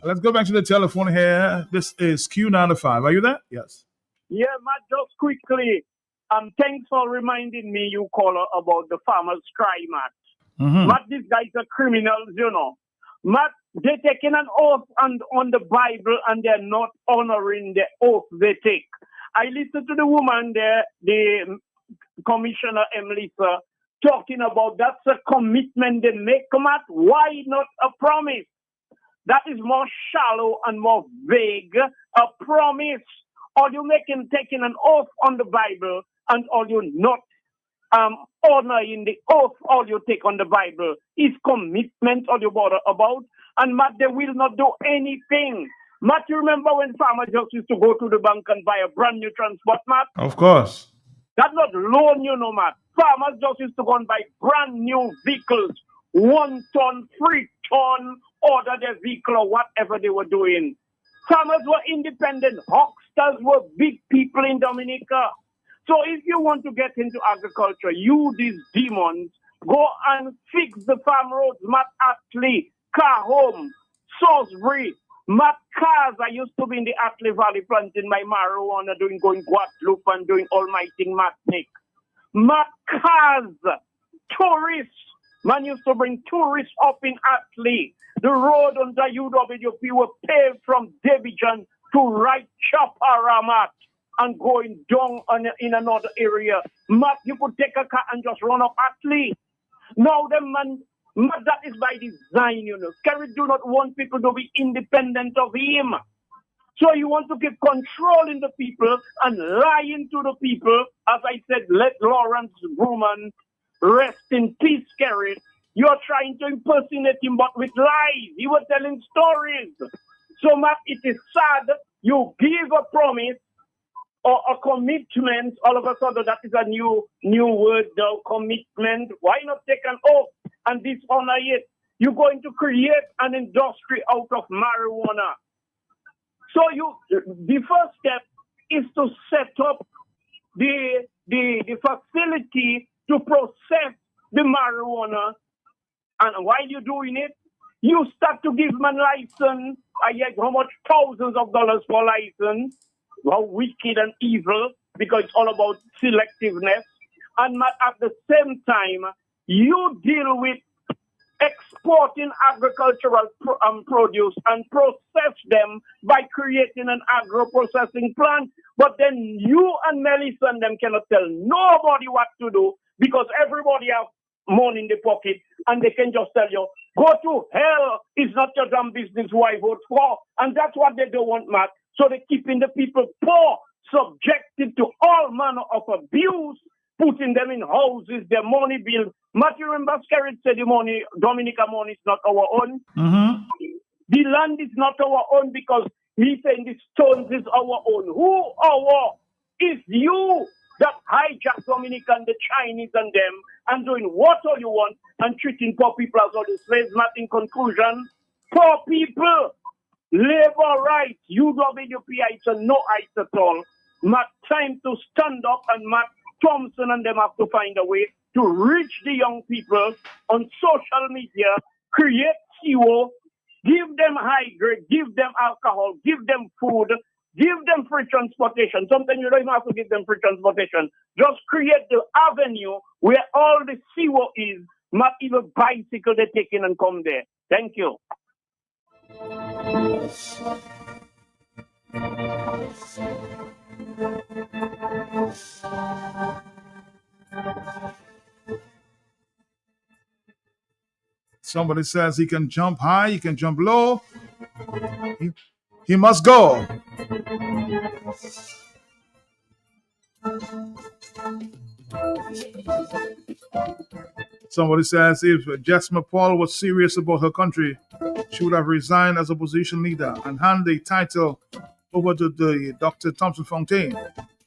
Let's go back to the telephone here. This is Q95. Are you there? Yes. Yeah, Matt, just quickly. Thanks for reminding me, you caller, about the farmers' cry, Matt. Mm-hmm. Matt, these guys are criminals, you know. Matt, they're taking an oath on the Bible and they're not honoring the oath they take. I listened to the woman there, the Commissioner Emlisa, talking about that's a commitment they make, Matt. Why not a promise? That is more shallow and more vague. A promise. Or you taking an oath on the Bible and all you not honoring the oath all you take on the Bible is commitment all you bother about. And Matt, they will not do anything. Matt, you remember when farmers just used to go to the bank and buy a brand new transport, Matt? Of course. That's not loan, you know, Matt. Farmers just used to go and buy brand new vehicles. 1 ton, 3 ton, order their vehicle or whatever they were doing. Farmers were independent. Hucksters were big people in Dominica. So if you want to get into agriculture, you, these demons, go and fix the farm roads. Matt Atlee, Carhome, Salisbury, Matt Cars. I used to be in the Atlee Valley planting my marijuana, going Guadeloupe and doing almighty Matnik. Matt Cars, tourists. Man used to bring tourists up in Atlee. The road under UWP were paved from Debijan to right Chaparamat and going down in another area. Matt, you could take a car and just run up Atlee. Now the man, that is by design, you know. Kerry do not want people to be independent of him. So you want to keep controlling the people and lying to the people. As I said, let Lawrence Grumman rest in peace, Kerry. You're trying to impersonate him, but with lies. He was telling stories. So, Matt, it is sad you give a promise or a commitment. All of a sudden, that is a new word, though, commitment. Why not take an oath and dishonor it? You're going to create an industry out of marijuana. So the first step is to set up the facility to process the marijuana. And while you're doing it, you start to give man license. I get how much thousands of dollars for license. How wicked and evil, because it's all about selectiveness. And at the same time, you deal with exporting agricultural produce and process them by creating an agro-processing plant. But then you and Melissa and them cannot tell nobody what to do because everybody has money in the pocket and they can just tell you, go to hell, it's not your damn business who I vote for. And that's what they don't want, Matt. So they're keeping the people poor, subjected to all manner of abuse, putting them in houses, their money bill. Matthew remember Skerrit said the money, Dominica money is not our own. Mm-hmm. The land is not our own because he said the stones is our own. Who our? Is you that hijack Dominica and the Chinese and them and doing what all you want and treating poor people as all the slaves. Matt, in conclusion, poor people, labor rights, UWP, it's a no ice at all. Matt, time to stand up and Matt Thompson and them have to find a way to reach the young people on social media, create CO, give them high grade, give them alcohol, give them food, give them free transportation. Sometimes you don't even have to give them free transportation. Just create the avenue where all the CO is, not even bicycle they take in and come there. Thank you. Somebody says he can jump high, he can jump low. He must go. Somebody says if Jesma Paul was serious about her country, she would have resigned as opposition leader and hand the title over to the Dr. Thompson Fontaine.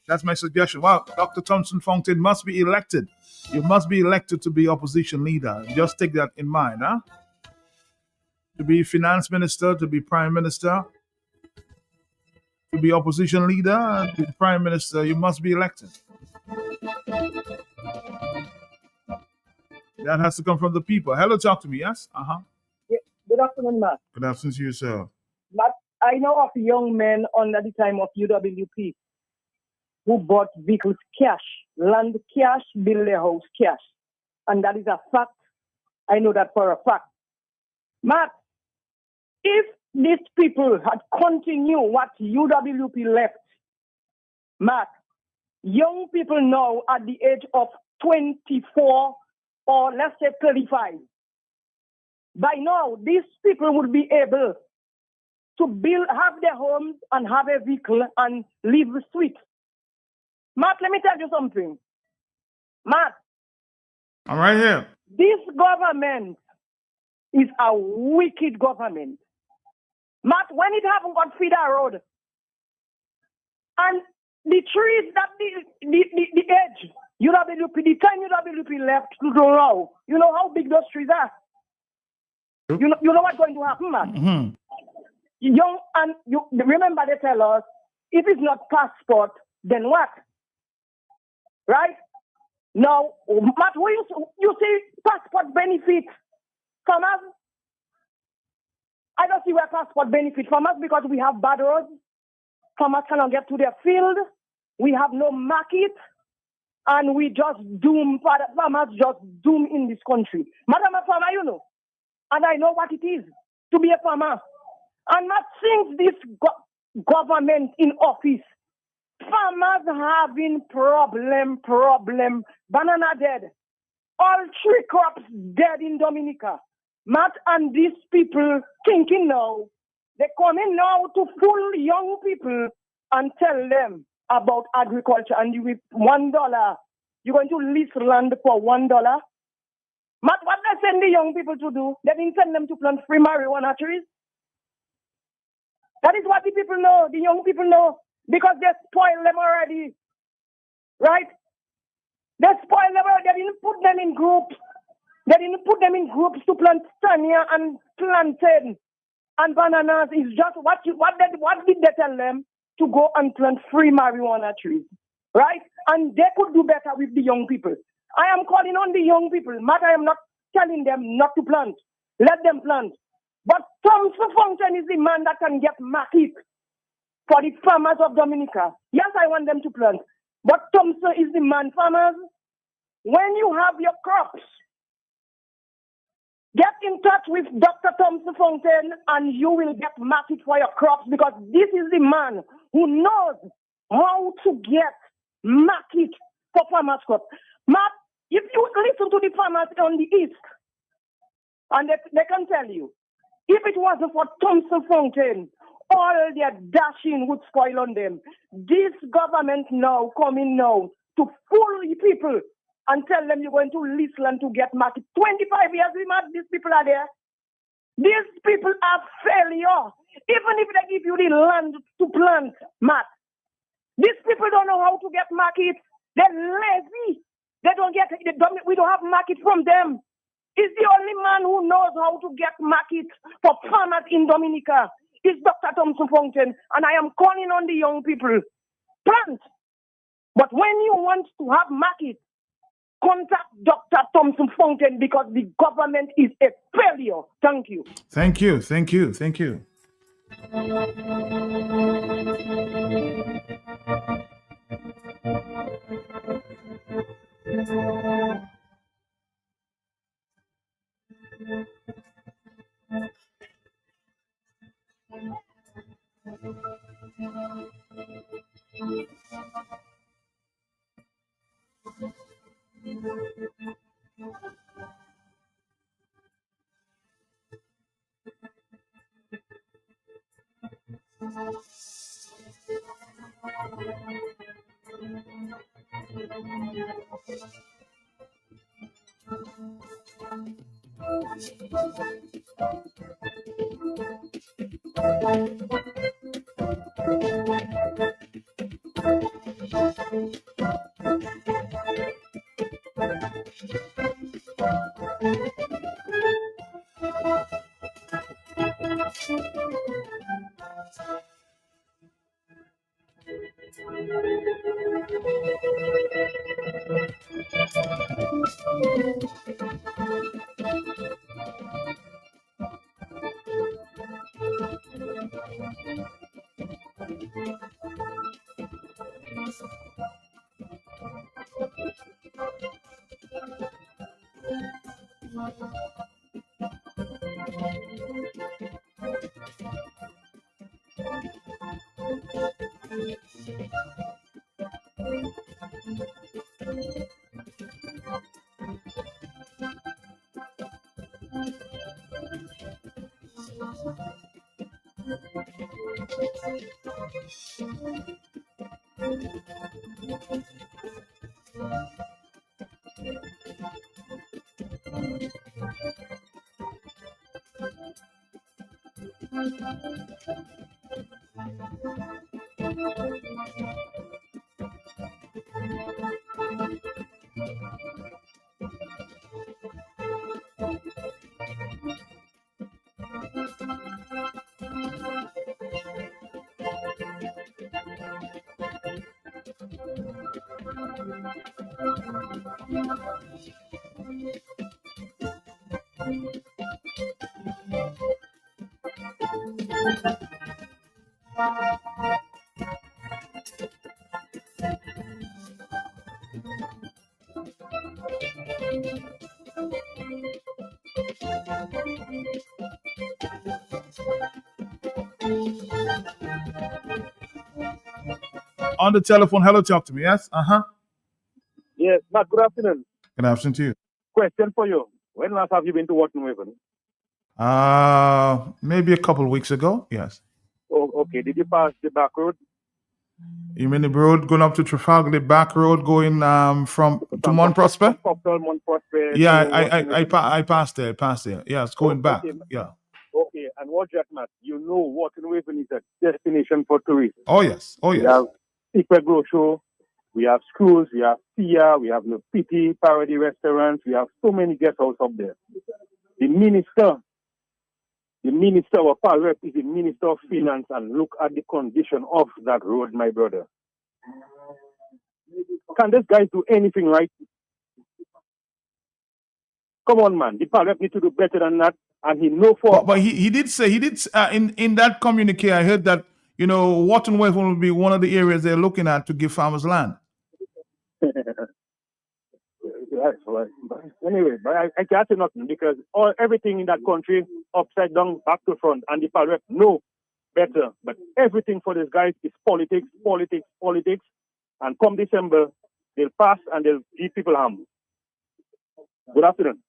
That's my suggestion. Well, Dr. Thompson Fontaine must be elected. You must be elected to be opposition leader. Just take that in mind, huh? To be finance minister, to be prime minister, to be opposition leader, to be prime minister, you must be elected. That has to come from the people. Hello, talk to me, yes? Uh-huh. Yeah. Good afternoon, Matt. Good afternoon to you, sir. Matt, I know of young men under the time of UWP who bought vehicles cash, land cash, build their house cash. And that is a fact. I know that for a fact. Matt, if these people had continued what UWP left, Matt, young people now at the age of 24 or let's say 35, by now these people would be able to have their homes and have a vehicle and live sweet. Matt, let me tell you something. Matt. I'm right here. This government is a wicked government. Matt, when it haven't got feeder road, and the trees that the edge, UWP, the time UWP left to grow, you know how big those trees are? You know what's going to happen, man? Mm-hmm. Young and you remember they tell us if it's not passport, then what? Right? Now, Matt, you see passport benefit farmers? I don't see where passport benefit farmers because we have bad roads. Farmers cannot get to their field. We have no market. And we just doom, farmers just doom in this country. Madam, a farmer, you know. And I know what it is to be a farmer. And not since this government in office, farmers having problem. Banana dead. All 3 crops dead in Dominica. Matt and these people thinking now, they coming now to fool young people and tell them about agriculture. And you with $1, you're going to lease land for $1. Matt, what they send the young people to do? They didn't send them to plant free marijuana trees. That is what the people know, the young people know, because they spoiled them already. Right? They spoiled them already. They didn't put them in groups. They didn't put them in groups to plant stania and plantain and bananas. It's just what did they tell them? To go and plant free marijuana trees. Right? And they could do better with the young people. I am calling on the young people. Matt, I am not telling them not to plant. Let them plant. But Thompson Fountain is the man that can get market for the farmers of Dominica. Yes, I want them to plant. But Thompson is the man. Farmers, when you have your crops, get in touch with Dr. Thompson Fountain and you will get market for your crops because this is the man who knows how to get market for farmers' crops. Matt, if you listen to the farmers on the east, and they can tell you, if it wasn't for Thompson Fountain, all their dashing would spoil on them. This government now coming now to fool the people and tell them you're going to lease land to get market. 25 years, these people are there. These people are failure. Even if they give you the land to plant, Matt, these people don't know how to get market. They're lazy. They don't get. We don't have market from them. He's the only man who knows how to get market for farmers in Dominica. It's Dr. Thompson Fountain, and I am calling on the young people. Plant. But when you want to have market, contact Dr. Thompson Fountain because the government is a failure. Thank you. Thank you. Thank you. Thank you. On the telephone, hello, talk to me. Yes. Yes, Matt, good afternoon. Good afternoon to you. Question for you. When last have you been to Wharton Waven? Maybe a couple of weeks ago. Yes. Oh, okay. Did you pass the back road? You mean the road going up to Trafalgar, the back road going from to Mont Prosper? Mont Prosper. Yeah, I passed there. Yeah, it's going back. Okay. Yeah. Okay, and what that, Matt? You know Wharton Waven is a destination for tourists. Oh yes. We have Secret Grow Show, we have schools, we have Pia, we have the Pity Parody restaurants, we have so many guest houses up there. The minister of Paul Rep is the Minister of Finance, and look at the condition of that road, my brother. Can this guy do anything right? Come on, man. The Paul Rep need to do better than that, and he know for. But he did say in that communique. I heard that Wharton West will be one of the areas they're looking at to give farmers land. Anyway, but I can't say nothing because everything in that country upside down, back to front, and the Paul Rep know better. But everything for these guys is politics, and come December they'll pass and they'll give people harm. Good afternoon.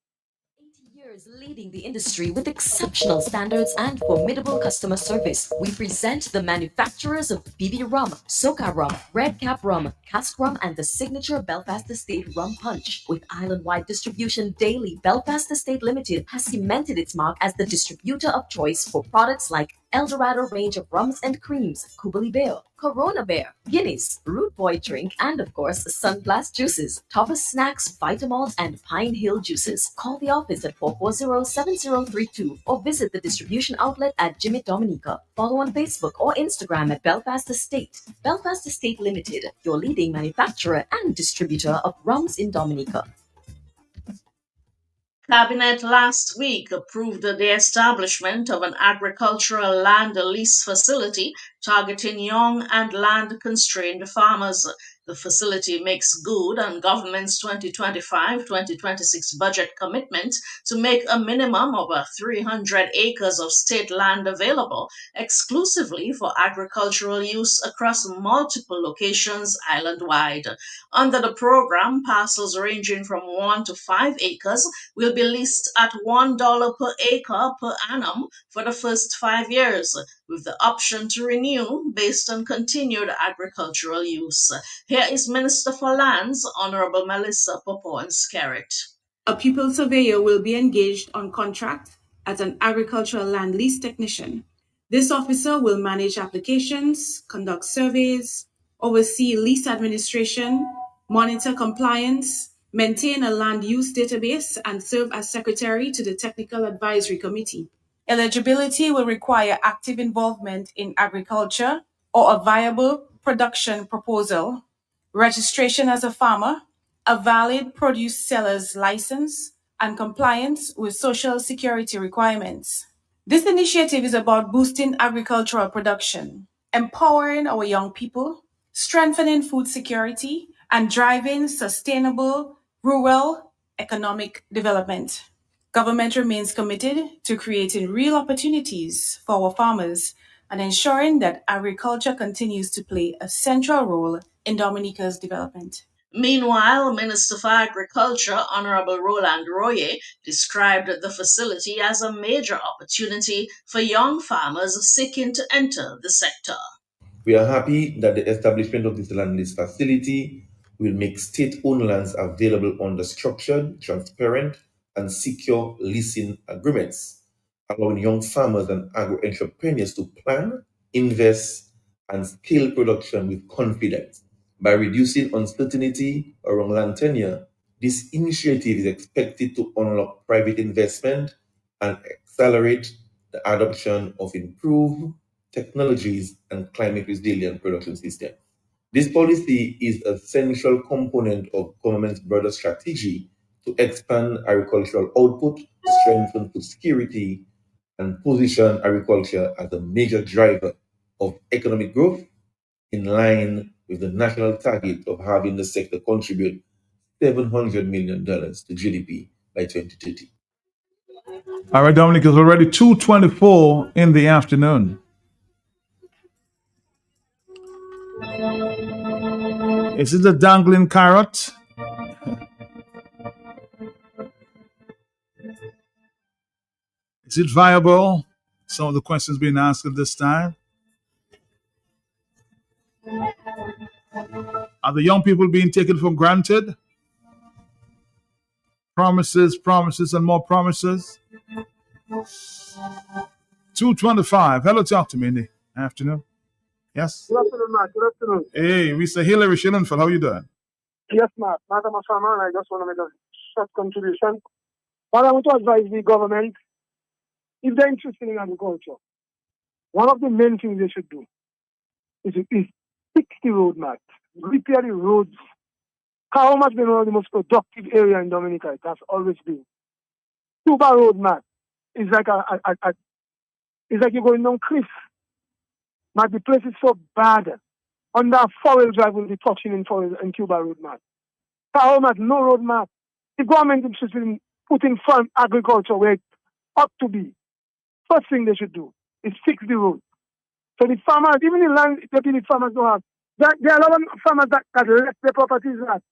80 years leading the industry with exceptional standards and formidable customer service. We present the manufacturers of BB Rum, Soca Rum, Red Cap Rum, Cask Rum, and the signature Belfast Estate Rum Punch. With island-wide distribution daily, Belfast Estate Limited has cemented its mark as the distributor of choice for products like Eldorado range of rums and creams, Kubali Bear, Corona Bear, Guinness, Root Boy Drink, and of course, Sunglass Juices, Toppers Snacks, Vitamalt, and Pine Hill Juices. Call the office at 440-7032 or visit the distribution outlet at Jimmy Dominica. Follow on Facebook or Instagram at Belfast Estate. Belfast Estate Limited, your leading manufacturer and distributor of rums in Dominica. Cabinet last week approved the establishment of an agricultural land lease facility targeting young and land-constrained farmers. The facility makes good on government's 2025-2026 budget commitment to make a minimum of 300 acres of state land available exclusively for agricultural use across multiple locations island-wide. Under the program, parcels ranging from 1 to 5 acres will be leased at $1 per acre per annum for the first 5 years, with the option to renew based on continued agricultural use. Here is Minister for Lands, Honorable Melissa Popoan-Skerritt. A pupil surveyor will be engaged on contract as an agricultural land lease technician. This officer will manage applications, conduct surveys, oversee lease administration, monitor compliance, maintain a land use database, and serve as secretary to the Technical Advisory Committee. Eligibility will require active involvement in agriculture or a viable production proposal, registration as a farmer, a valid produce seller's license, and compliance with Social Security requirements. This initiative is about boosting agricultural production, empowering our young people, strengthening food security, and driving sustainable rural economic development. Government remains committed to creating real opportunities for our farmers and ensuring that agriculture continues to play a central role in Dominica's development. Meanwhile, Minister for Agriculture, Honorable Roland Royer, described the facility as a major opportunity for young farmers seeking to enter the sector. We are happy that the establishment of this land lease facility will make state-owned lands available under structured, transparent, and secure leasing agreements, allowing young farmers and agro-entrepreneurs to plan, invest, and scale production with confidence. By reducing uncertainty around land tenure, this initiative is expected to unlock private investment and accelerate the adoption of improved technologies, and climate resilient production systems. This policy is an essential component of government's broader strategy to expand agricultural output, strengthen food security, and position agriculture as a major driver of economic growth in line with the national target of having the sector contribute $700 million to GDP by 2030. All right, Dominic, it's already 2:24 in the afternoon. Is it a dangling carrot? Is it viable? Some of the questions being asked at this time. Are the young people being taken for granted? Promises, promises, and more promises. 2:25. Hello, talk to me in the afternoon. Yes? Good afternoon, Matt. Good afternoon. Hey, Mr. Hillary Schillenfeld, how you doing? Yes, Matt. Matt, I'm a farmer and I just want to make a short contribution. But I want to advise the government, if they're interested in agriculture, one of the main things they should do is fix the road, Matt. Repair the roads. How much been one of the most productive area in Dominica? It has always been. Tuba Road, Matt, is like it's like you're going down cliff. Matt, the place is so bad. Under four-wheel drive will be touching in Cuba Road, Matt. How much? No road, Matt. The government is interested in putting farm agriculture where it ought to be. First thing they should do is fix the road. So the farmers, even the land the farmers don't have, there are a lot of farmers that left their properties, Matt.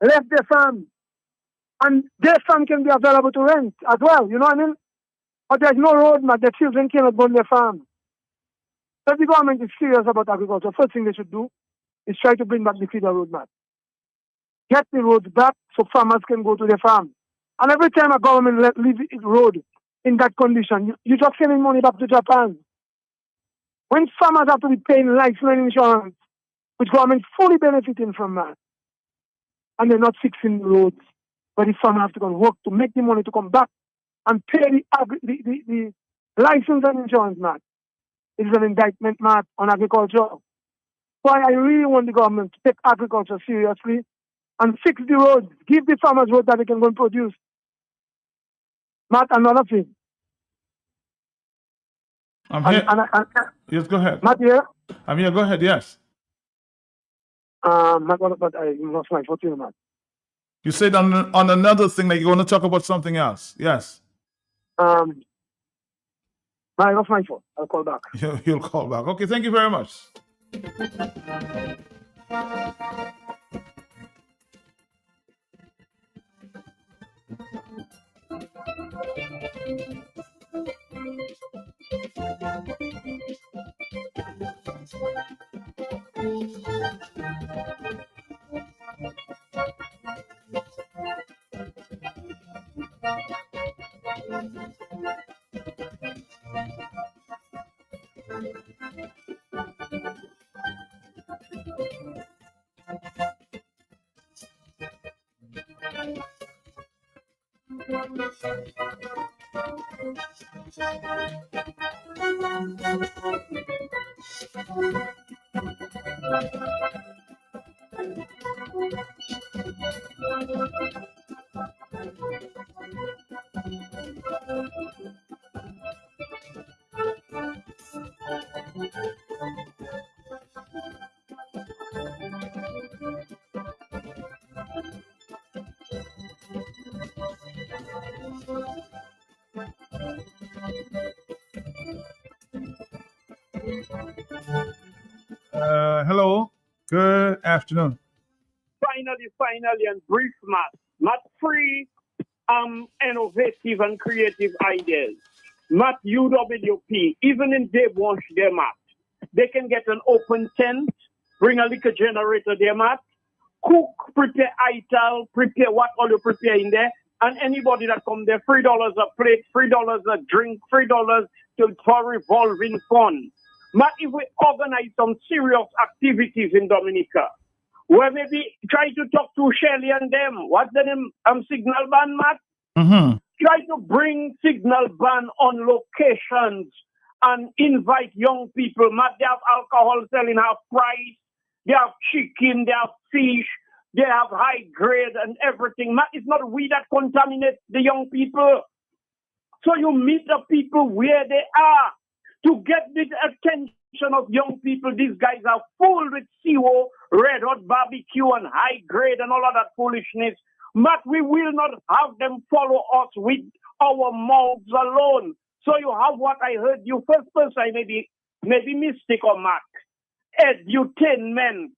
Left their farm. And their farm can be available to rent as well, you know what I mean? But there's no road, Matt. Their children cannot go on their farm. So if the government is serious about agriculture, first thing they should do is try to bring back the feeder road, Matt. Get the roads back so farmers can go to their farm. And every time a government leaves its road in that condition, you're just sending money back to Japan. When farmers have to be paying lifeline insurance, which government fully benefiting from that, and they're not fixing the roads, but the farmer have to go and work to make the money to come back and pay the license and insurance, Matt. It is an indictment, Matt, on agriculture. So I really want the government to take agriculture seriously and fix the roads. Give the farmers roads that they can go and produce. Matt, another thing. I'm here. Yes, go ahead. Matt, here? I'm here. Go ahead, yes. Matt, but I lost my foot here, Matt. You said on another thing that you're going to talk about something else. Yes. I lost my phone. I'll call back. You'll call back. Okay, thank you very much. Hello. Good afternoon. Finally, and brief, Matt. Matt, free, innovative and creative ideas. Matt, UWP, even in they wash their Matt, they can get an open tent, bring a liquor generator there, Matt, cook, prepare ital, prepare what all you prepare in there, and anybody that come there, $3 a plate, $3 a drink, $3 for revolving fund. Matt, if we organize some serious activities in Dominica, where maybe try to talk to Shelley and them, what's the name? Signal ban, Matt? Mm-hmm. Try to bring signal ban on locations and invite young people. They have alcohol selling half price. They have chicken, they have fish, they have high grade and everything. It's not we that contaminate the young people. So you meet the people where they are to get the attention of young people. These guys are full with CO, red hot barbecue and high grade and all of that foolishness. But we will not have them follow us with our mouths alone. So you have what I heard you first person, maybe Mystic or Mark. Edutainment.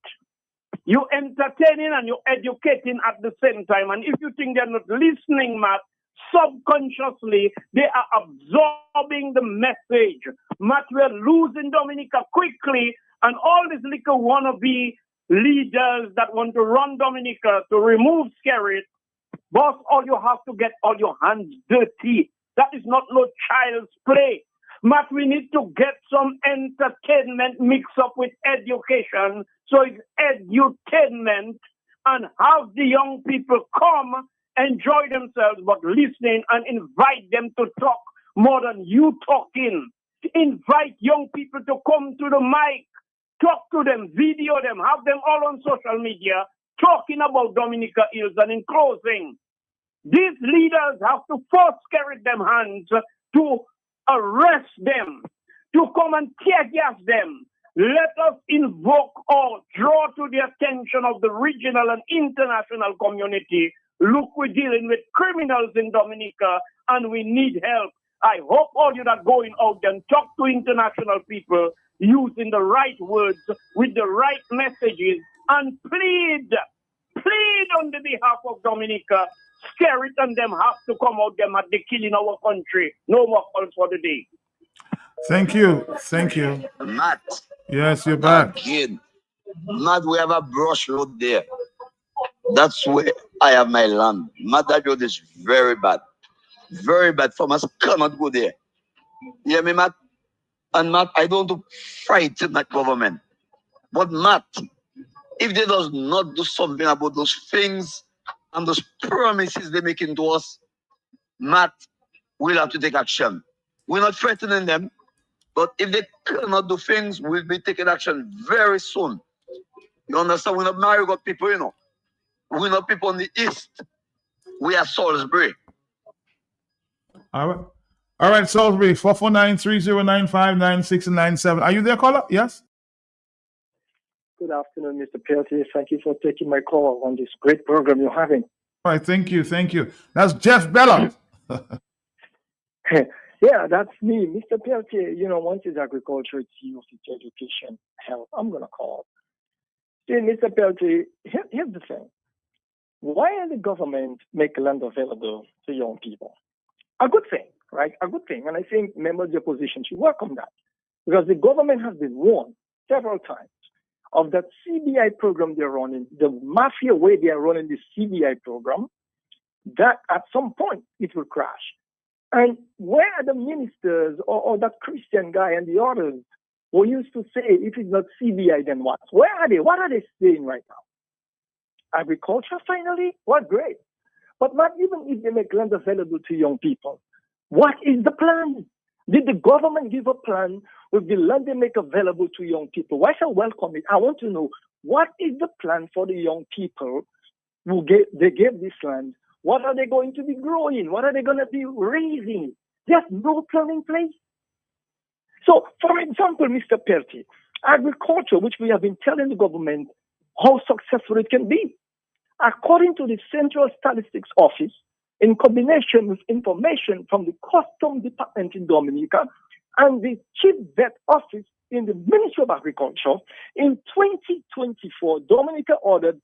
You entertaining and you educating at the same time. And if you think they're not listening, Matt, subconsciously they are absorbing the message. Matt, we're losing Dominica quickly, and all these little wannabe leaders that want to run Dominica to remove Skerrit, boss, all you have to get all your hands dirty. That is not no child's play. But we need to get some entertainment mixed up with education. So it's edutainment, and have the young people come, enjoy themselves, but listening and invite them to talk more than you talking. Invite young people to come to the mic, talk to them, video them, have them all on social media talking about Dominica Hills. And in closing, these leaders have to first carry them hands to arrest them, to come and tear gas them. Let us invoke or draw to the attention of the regional and international community. Look, we're dealing with criminals in Dominica and we need help. I hope all you that going out and talk to international people using the right words with the right messages and plead on the behalf of Dominica. Skerrit and them have to come out them at the killing our country. No more calls for the day. Thank you. Thank you. Matt. Yes, you're back. Again. Matt, we have a brush road there. That's where I have my land. Matt, that road is very bad. Very bad. Farmers cannot go there. You hear me, Matt? And Matt, I don't want to frighten that government. But Matt, if they does not do something about those things and those promises they're making to us, Matt, we'll have to take action. We're not threatening them, but if they cannot do things, we'll be taking action very soon. You understand? We're not Marigot people, you know. We're not people on the east. We are Salisbury. All right. All right, Salisbury, 449-3095-9697. Are you there, caller? Yes? Good afternoon, Mr. Peltier. Thank you for taking my call on this great program you're having. All right, thank you, thank you. That's Jeff Bella. Yeah, that's me. Mr. Peltier, you know, once it's agriculture, it's youth, it's education, health. I'm going to call. See, Mr. Peltier, here's the thing. Why does the government make land available to young people? A good thing, right? A good thing. And I think members of the opposition should welcome that. Because the government has been warned several times of that CBI program they're running, the mafia way they are running the CBI program, that at some point it will crash. And where are the ministers or that Christian guy and the others who used to say, if it's not CBI, then what? Where are they? What are they saying right now? Agriculture, finally? What great. But not even if they make land available to young people. What is the plan? Did the government give a plan with the land they make available to young people? Why should I welcome it? I want to know, what is the plan for the young people who they gave this land? What are they going to be growing? What are they going to be raising? There's no plan in place. So, for example, Mr. Peltier, agriculture, which we have been telling the government how successful it can be. According to the Central Statistics Office, in combination with information from the Customs Department in Dominica and the Chief Vet Office in the Ministry of Agriculture, in 2024, Dominica ordered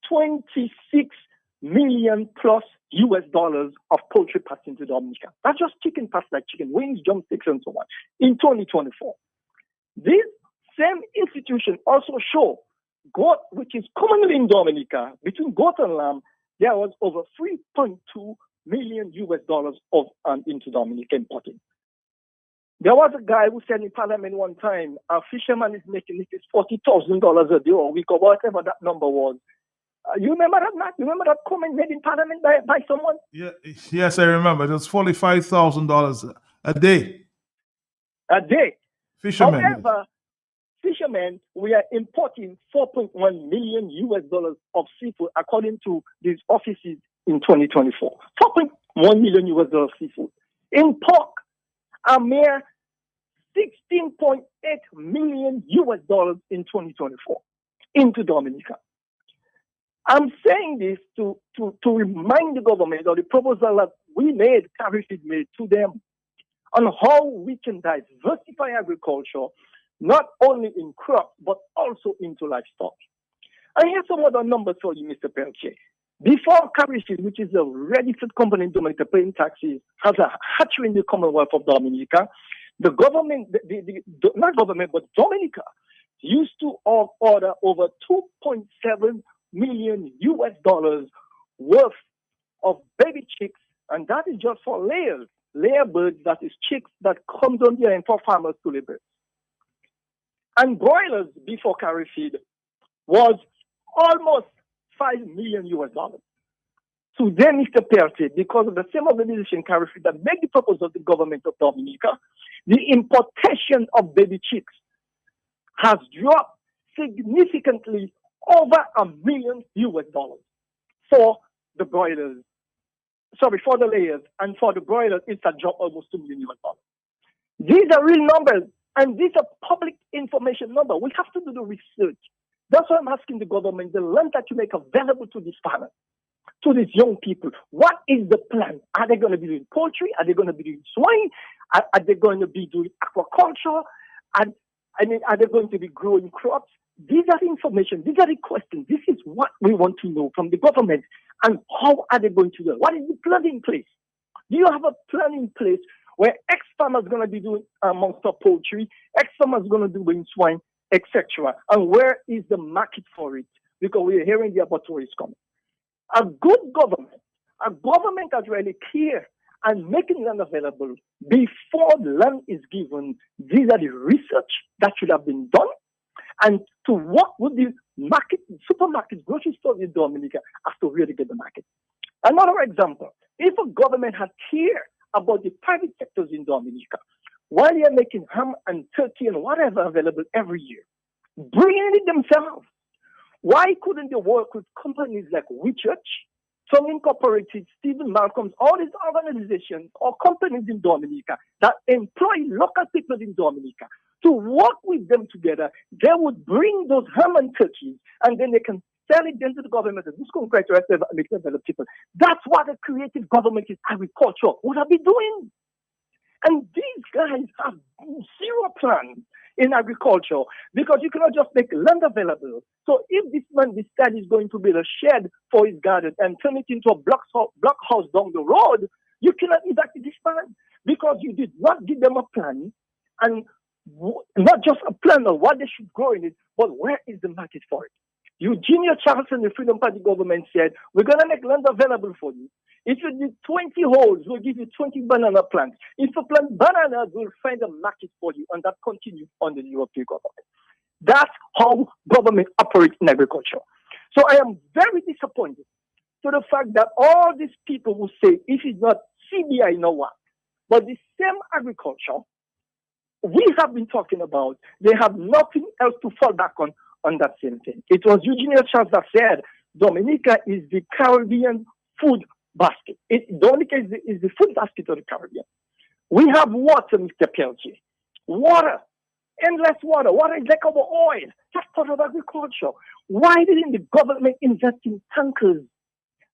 $26 million plus US dollars of poultry parts into Dominica. That's just chicken parts like chicken wings, drumsticks, and so on. In 2024, this same institution also show goat, which is commonly in Dominica, between goat and lamb, there was over $3.2 million US dollars of into Dominica importing. There was a guy who said in Parliament one time, a fisherman is making $40,000 a day or a week or whatever that number was. You remember that, Matt? You remember that comment made in Parliament by someone? Yeah, yes, I remember. It was $45,000 a day. a day. Fishermen. However, fishermen, we are importing $4.1 million of seafood, according to these offices in 2024. $4.1 million of seafood. In pork, a mere $16.8 million in 2024 into Dominica. I'm saying this to remind the government of the proposal that we made, CARIFID made to them, on how we can diversify agriculture, not only in crops, but also into livestock. I have some other numbers for you, Mr. Peltier. Before CARIFID, which is a registered company in Dominica paying taxes, has a hatchery in the Commonwealth of Dominica, the government, not government, but Dominica, used to order over $2.7 million worth of baby chicks, and that is just for layers. Layer birds, that is chicks that comes on there and for farmers to lay birds. And broilers before CARIFID was almost $5 million. Today, Mr. Peltier, because of the same organization CARIFID that made the proposal to the government of Dominica, the importation of baby chicks has dropped significantly over $1 million for the broilers. Sorry, for the layers, and for the broilers, it's a drop almost $2 million. These are real numbers, and these are public information numbers. We have to do the research. That's why I'm asking the government, the land that you make available to these farmers, to these young people. What is the plan? Are they going to be doing poultry? Are they going to be doing swine? Are they going to be doing aquaculture? And are they going to be growing crops? These are the information. These are the questions. This is what we want to know from the government. And how are they going to do it? What is the plan in place? Do you have a plan in place where X farmer is going to be doing monster poultry, X farmer is going to do doing swine, etc.? And where is the market for it? Because we are hearing the abattoirs coming. A good government, a government that's really clear and making land available before the land is given. These are the research that should have been done. And to work with the market, supermarkets, grocery stores in Dominica has to really get the market. Another example, if a government had cared about the private sectors in Dominica, while they are making ham and turkey and whatever available every year, bringing it themselves, why couldn't they work with companies like WeChurch, some Incorporated, Stephen Malcolm's, all these organizations or companies in Dominica that employ local people in Dominica to work with them together? They would bring those ham and turkeys and then they can sell it then to the government and this concrete to the people. That's what a creative government in agriculture would have been doing. And these guys have zero plan in agriculture because you cannot just make land available. So if this man decides he's going to build a shed for his garden and turn it into a block house down the road, you cannot evacuate this man because you did not give them a plan, and not just a plan of what they should grow in it, but where is the market for it? Eugenia Charlson, the Freedom Party government, said, we're going to make land available for you. If you need 20 holes, we'll give you 20 banana plants. If you plant bananas, we'll find a market for you. And that continues on the European government. That's how government operates in agriculture. So I am very disappointed to the fact that all these people who say, if it's not CBI, no one. But the same agriculture we have been talking about, they have nothing else to fall back on that same thing. It was Eugenia Charles that said, Dominica is the Caribbean food basket. Dominica is the food basket of the Caribbean. We have water, Mr. Peltier. Water. Endless water. Water is like our oil. That's part of agriculture. Why didn't the government invest in tankers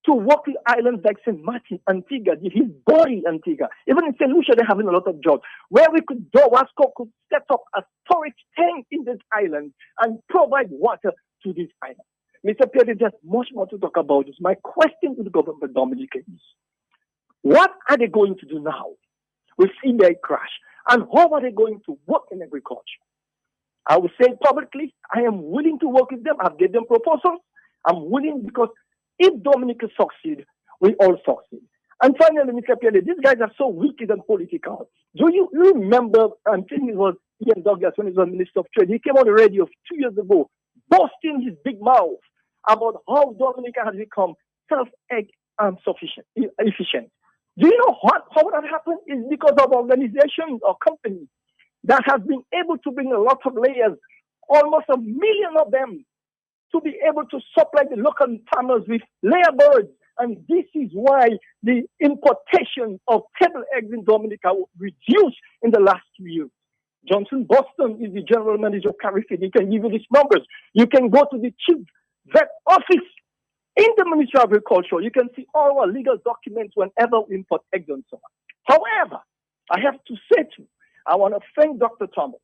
to work with islands like St. Martin, Antigua, his body Antigua? Even in St. Lucia, they're having a lot of jobs. Where we could, Wasco could set up a storage tank in this island and provide water to this island. Mr. Peltier, there's much more to talk about this. My question to the government of Dominica is, what are they going to do now with CBI crash? And how are they going to work in agriculture? I will say publicly, I am willing to work with them. I've given them proposals. I'm willing because if Dominica succeed, we all succeed. And finally, Mr. Peltier, these guys are so wicked and political. Do you remember, I think it was Ian Douglas when he was Minister of Trade, he came on the radio 2 years ago, boasting his big mouth about how Dominica has become self-efficient. Do you know how that happened? It's because of organizations or companies that has been able to bring a lot of layers, almost 1 million of them, to be able to supply the local farmers with layer birds. And this is why the importation of table eggs in Dominica reduced in the last 2 years. Johnson Boston is the general manager of Carifeed. He can give you these numbers. You can go to the chief vet office in the Ministry of Agriculture. You can see all our legal documents whenever we import eggs and so on. However, I have to say too, I want to thank Dr. Thomas,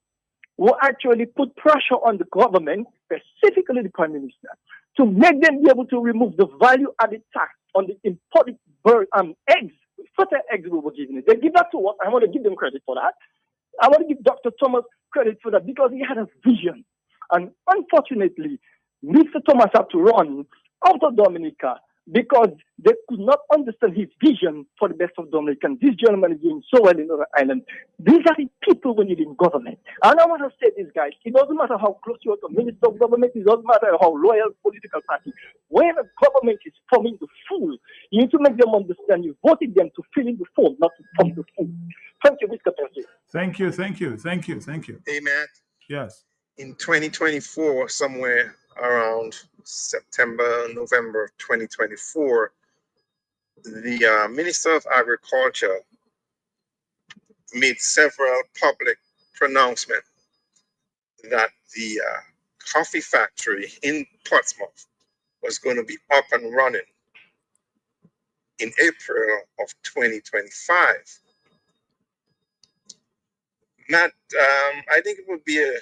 who actually put pressure on the government, specifically the Prime Minister, to make them be able to remove the value-added tax on the imported eggs, fertile eggs we were giving it. They give that to us. I want to give them credit for that. I want to give Dr. Thomas credit for that because he had a vision. And unfortunately, Mr. Thomas had to run out of Dominica because they could not understand his vision for the best of Dominicans. This gentleman is doing so well in Northern Ireland. These are the people we need in government. And I want to say this, guys. It doesn't matter how close you are to a minister of government. It doesn't matter how loyal political party. When a government is forming the fool, you need to make them understand you voted them to fill in the form, not to form the fool. Thank you, Mr. President. Thank you, thank you, thank you, thank you. Hey, Matt. Yes. In 2024, somewhere around September, November 2024, the Minister of Agriculture made several public pronouncements that the coffee factory in Portsmouth was going to be up and running in April of 2025. Matt, I think it would be a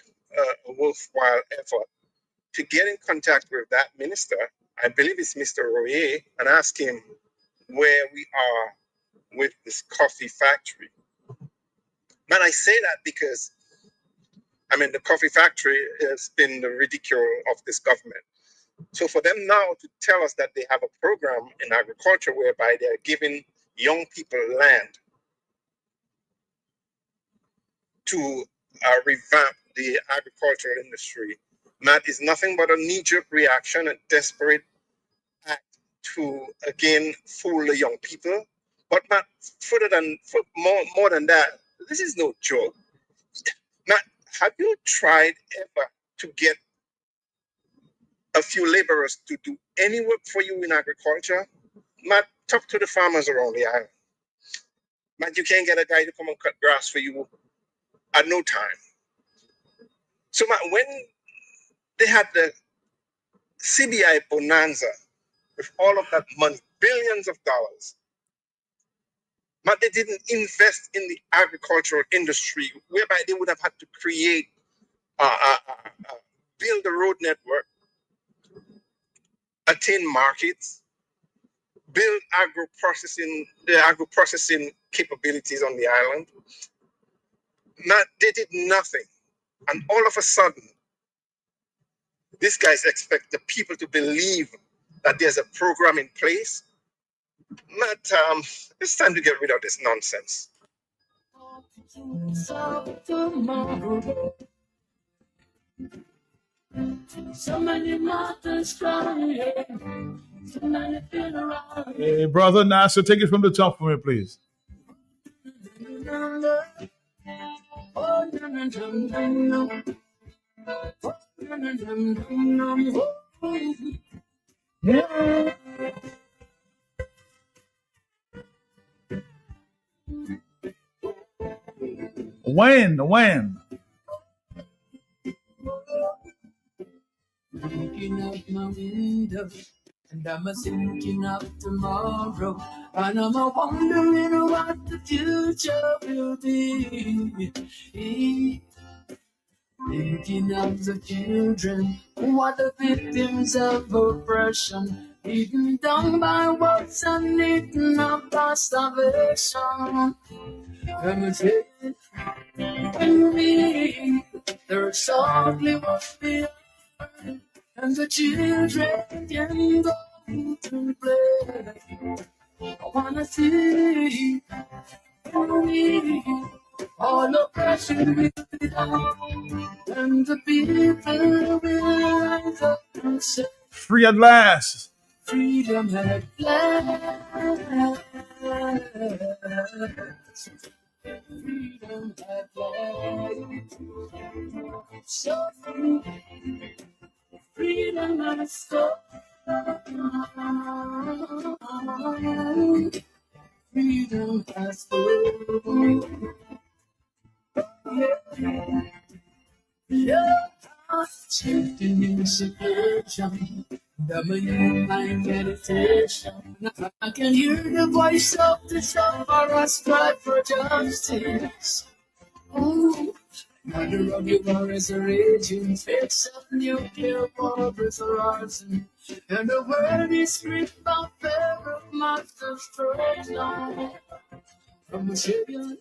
worthwhile effort to get in contact with that minister. I believe it's Mr. Royer, and ask him where we are with this coffee factory. Man, I say that because, I mean, the coffee factory has been the ridicule of this government. So for them now to tell us that they have a program in agriculture whereby they're giving young people land to revamp the agricultural industry, Matt, is nothing but a knee-jerk reaction, a desperate act to, again, fool the young people. But Matt, more than that, this is no joke. Matt, have you tried ever to get a few laborers to do any work for you in agriculture? Matt, talk to the farmers around the island. Matt, you can't get a guy to come and cut grass for you at no time. So Matt, when they had the CBI bonanza with all of that money, billions of dollars, but they didn't invest in the agricultural industry, whereby they would have had to create, build a road network, attain markets, build the agro-processing capabilities on the island. They did nothing. And all of a sudden, these guys expect the people to believe that there's a program in place. Matt, it's time to get rid of this nonsense. Hey, Brother Nasser, take it from the top for me, please. When? Looking out my window, and I'm thinking of tomorrow, and I'm wondering what the future will be. Thinking of the children who are the victims of oppression, eaten down by what's and eaten up by starvation. I'm saying, when we, there's sadly what we are, and the children can go to play. I wanna see me, all oppression will be down, and the people will rise up and say, free at last. Freedom at last. freedom at last. So free, freedom has come. Freedom has come. Yeah. Shifting in situation, W my meditation. I can hear the voice of the sufferer strive for justice. Ooh, mother of your warriors are raging, fakes of nuclear bombers are rising, and the world is stripped of fear of mass destruction. From the shipyard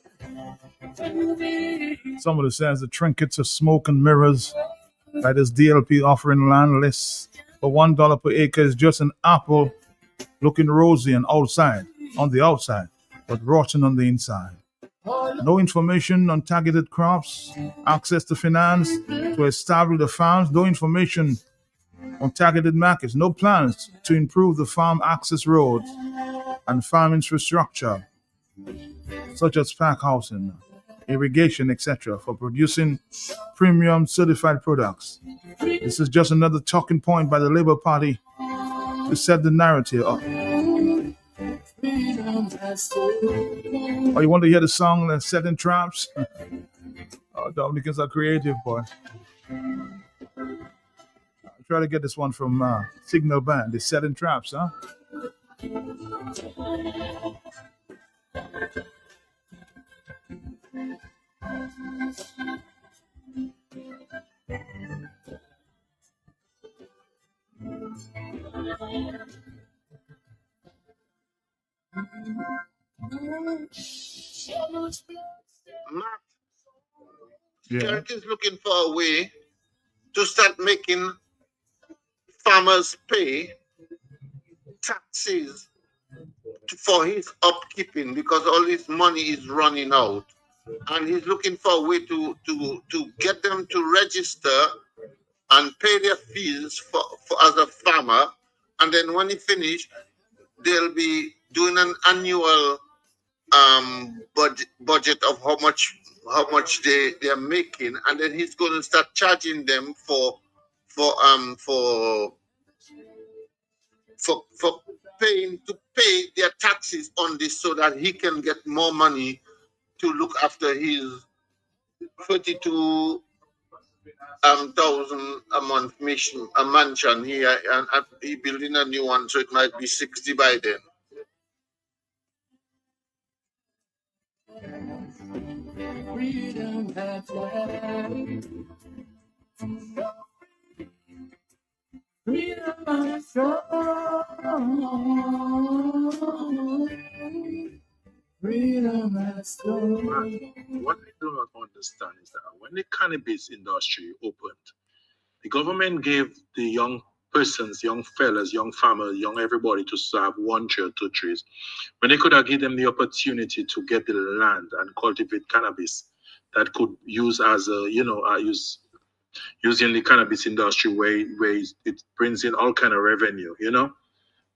to the Some of the says the trinkets of smoke and mirrors by this DLP offering land lists for $1 per acre is just an apple looking rosy and outside, on the outside, but rotten on the inside. No information on targeted crops, access to finance to establish the farms, no information on targeted markets, no plans to improve the farm access roads and farm infrastructure, such as pack housing, irrigation, etc., for producing premium certified products. This is just another talking point by the Labour Party to set the narrative up. Oh, you want to hear the song Setting Traps? Oh, Dominicans are creative, boy. I'll try to get this one from Signal Band, the Setting Traps, huh? Church is looking for a way to start making farmers pay taxes for his upkeeping because all his money is running out. And he's looking for a way to get them to register and pay their fees for as a farmer. And then when he finish, they'll be doing an annual budget of how much they're making, and then he's going to start charging them for paying to pay their taxes on this so that he can get more money to look after his 32,000 a month a mansion here, and he building a new one, so it might be 60 by then. freedom at last. Freedom has come. Freedom has come. What they do not understand is that when the cannabis industry opened, the government gave the young persons, young fellas, young farmers, young everybody to have 1 tree or 2 trees, when they could have given them the opportunity to get the land and cultivate cannabis that could use as a, using the cannabis industry where it brings in all kind of revenue,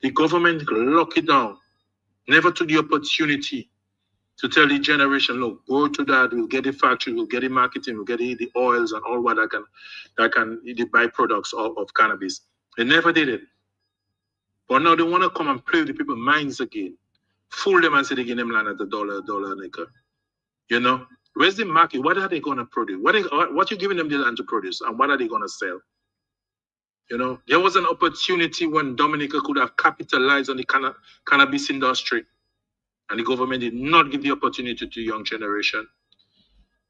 The government locked it down, never took the opportunity to tell the generation, look, go to that, we'll get the factory, we'll get the marketing, we'll get the oils and all what that can the byproducts of cannabis. They never did it. But now they want to come and play with the people's minds again. Fool them and say they give them land at $1 an acre. Where's the market? What are they going to produce? What you giving them the land to produce, and what are they going to sell? There was an opportunity when Dominica could have capitalized on the cannabis industry, and the government did not give the opportunity to the young generation.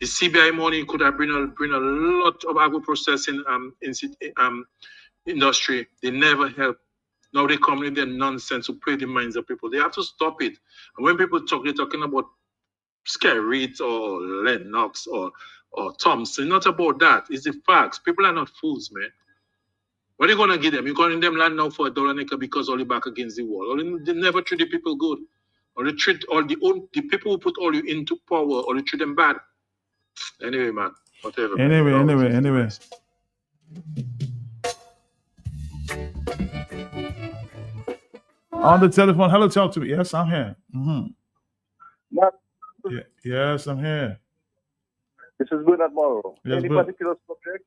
The CBI money could have bring a lot of agro-processing industry. They never help. Now they come with their nonsense to play the minds of people. They have to stop it. And when people talk, they're talking about Scary Reed or Lennox or Thompson. Not about that. It's the facts. People are not fools, man. What are you going to give them? You're going to give them land now for $1 an acre because all you back against the wall. They never treat the people good. Or they treat the people who put all you into power, or they treat them bad. Anyway, man. Whatever. Anyway. On the telephone. Hello, talk to me. Yes, I'm here. Mm-hmm. Yes, I'm here. This is Bernard Morrow. Yes, Any but particular subject?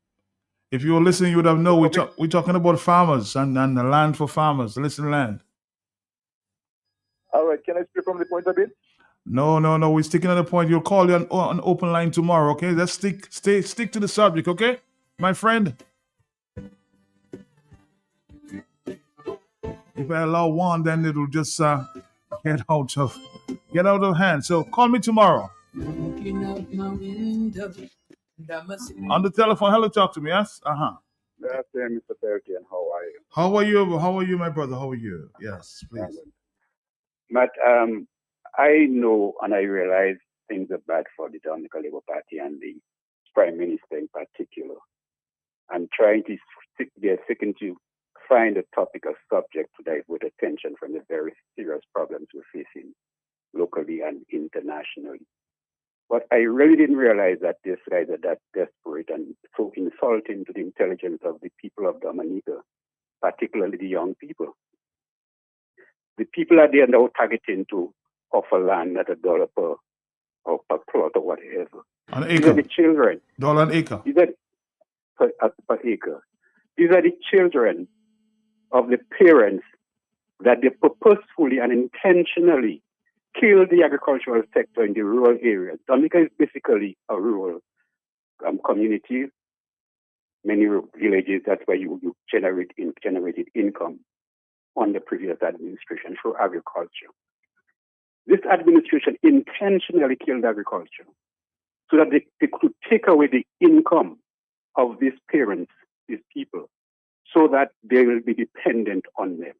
if you were listening, you would have known we're talking about farmers and the land for farmers. Listen, land. All right. Can I speak from the point a bit? No. We're sticking to the point. You'll call you on open line tomorrow, okay? Let's stick to the subject, okay, my friend? If I allow one, then it'll just get out of hand. So call me tomorrow. Looking out my window, and I must On the telephone. Hello, talk to me, yes? Uh-huh. Good afternoon, Mr. Perky, and how are you? How are you? How are you, my brother? How are you? Yes, please. Matt, I know and I realize things are bad for the Dominica Labour Party and the Prime Minister in particular. I'm trying to seeking to find a topic or subject to divert attention from the very serious problems we're facing locally and internationally. But I really didn't realize that these guys are that desperate and so insulting to the intelligence of the people of Dominica, particularly the young people. The people are there now targeting to offer land at $1 per plot or whatever. An These acre. are the children. $1 an acre. These are per acre. These are the children of the parents that they purposefully and intentionally kill the agricultural sector in the rural areas. Dominica is basically a rural community. Many villages, that's where you generated income on the previous administration through agriculture. This administration intentionally killed agriculture so that they could take away the income of these parents, these people, so that they will be dependent on them.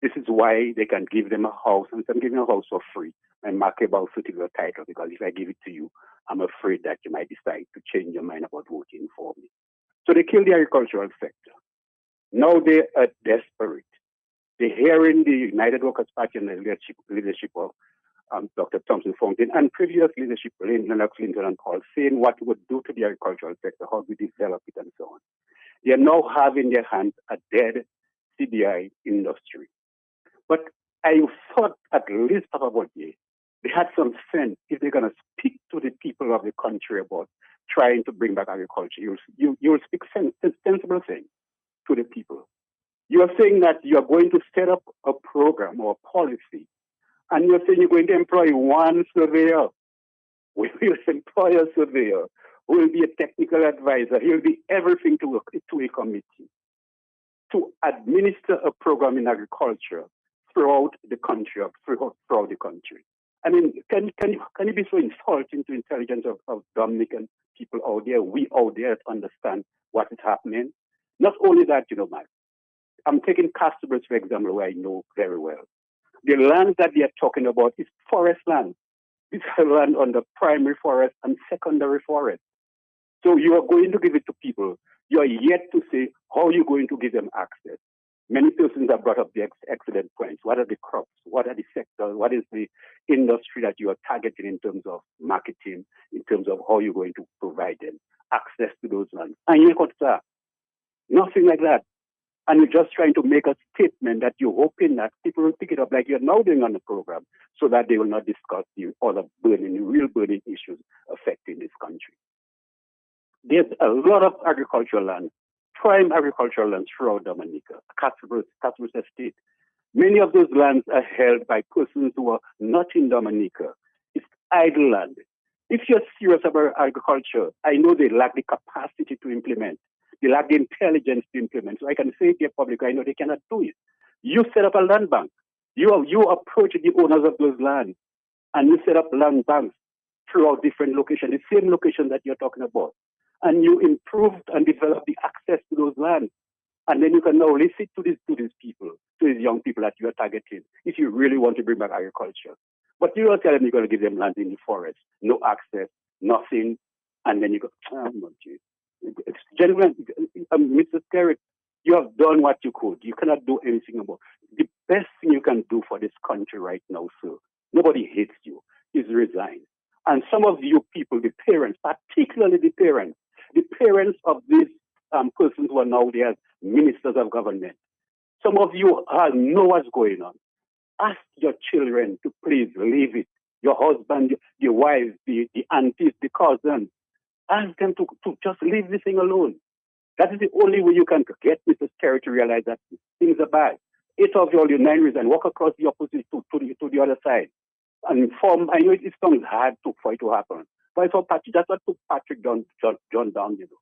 This is why they can give them a house, and I'm giving a house for free and mark about suiting your title, because if I give it to you, I'm afraid that you might decide to change your mind about voting for me. So they killed the agricultural sector. Now they are desperate. They're hearing the United Workers' Party and the leadership of Dr. Thompson Fountain and previous leadership, Lennox Clinton and Paul, saying what it would do to the agricultural sector, how we develop it, and so on. They are now having in their hands a dead CBI industry. But I thought at least about they had some sense if they're going to speak to the people of the country about trying to bring back agriculture. You'll speak sensible things to the people. You are saying that you are going to set up a program or a policy, and you're saying you're going to employ one surveyor. We will employ a surveyor who will be a technical advisor. He'll be everything to a committee to administer a program in agriculture throughout the country. Throughout the country. I mean, can you be so insulting to intelligence of Dominican people out there, we out there to understand what is happening? Not only that, Mike, I'm taking Castleberg, for example, where I know very well. The land that they are talking about is forest land. This is land under primary forest and secondary forest. So you are going to give it to people. You are yet to say how you're going to give them access. Many persons have brought up the excellent points. What are the crops? What are the sectors? What is the industry that you are targeting in terms of marketing, in terms of how you're going to provide them access to those lands? And you got that. Nothing like that. And you're just trying to make a statement that you're hoping that people will pick it up like you're now doing on the program so that they will not discuss the other real burning issues affecting this country. There's a lot of agricultural land, prime agricultural lands throughout Dominica, Castleberg Estate. Many of those lands are held by persons who are not in Dominica. It's idle land. If you're serious about agriculture, I know they lack the capacity to implement. They lack the intelligence to implement. So I can say to the public, I know they cannot do it. You set up a land bank. You approach the owners of those lands, and you set up land banks throughout different locations, the same location that you're talking about. And you improve and develop the access to those lands. And then you can now listen to these people, to these young people that you are targeting, if you really want to bring back agriculture. But you don't tell them you're going to give them land in the forest, no access, nothing, and then you go, gentlemen, Mr. Terry, you have done what you could. You cannot do anything about it. The best thing you can do for this country right now, sir, nobody hates you, is resign. And some of you people, the parents, particularly the parents of these persons who are now there as ministers of government, some of you know what's going on. Ask your children to please leave it. your husband, the wives, the aunties, the cousins. Ask them to just leave this thing alone. That is the only way you can get Mrs. Kerry to realize that things are bad. 8 of all your 9 reasons and walk across the opposite to the other side. And I know it sounds hard for it to happen. But for Patrick, that's what took Patrick John down, you know.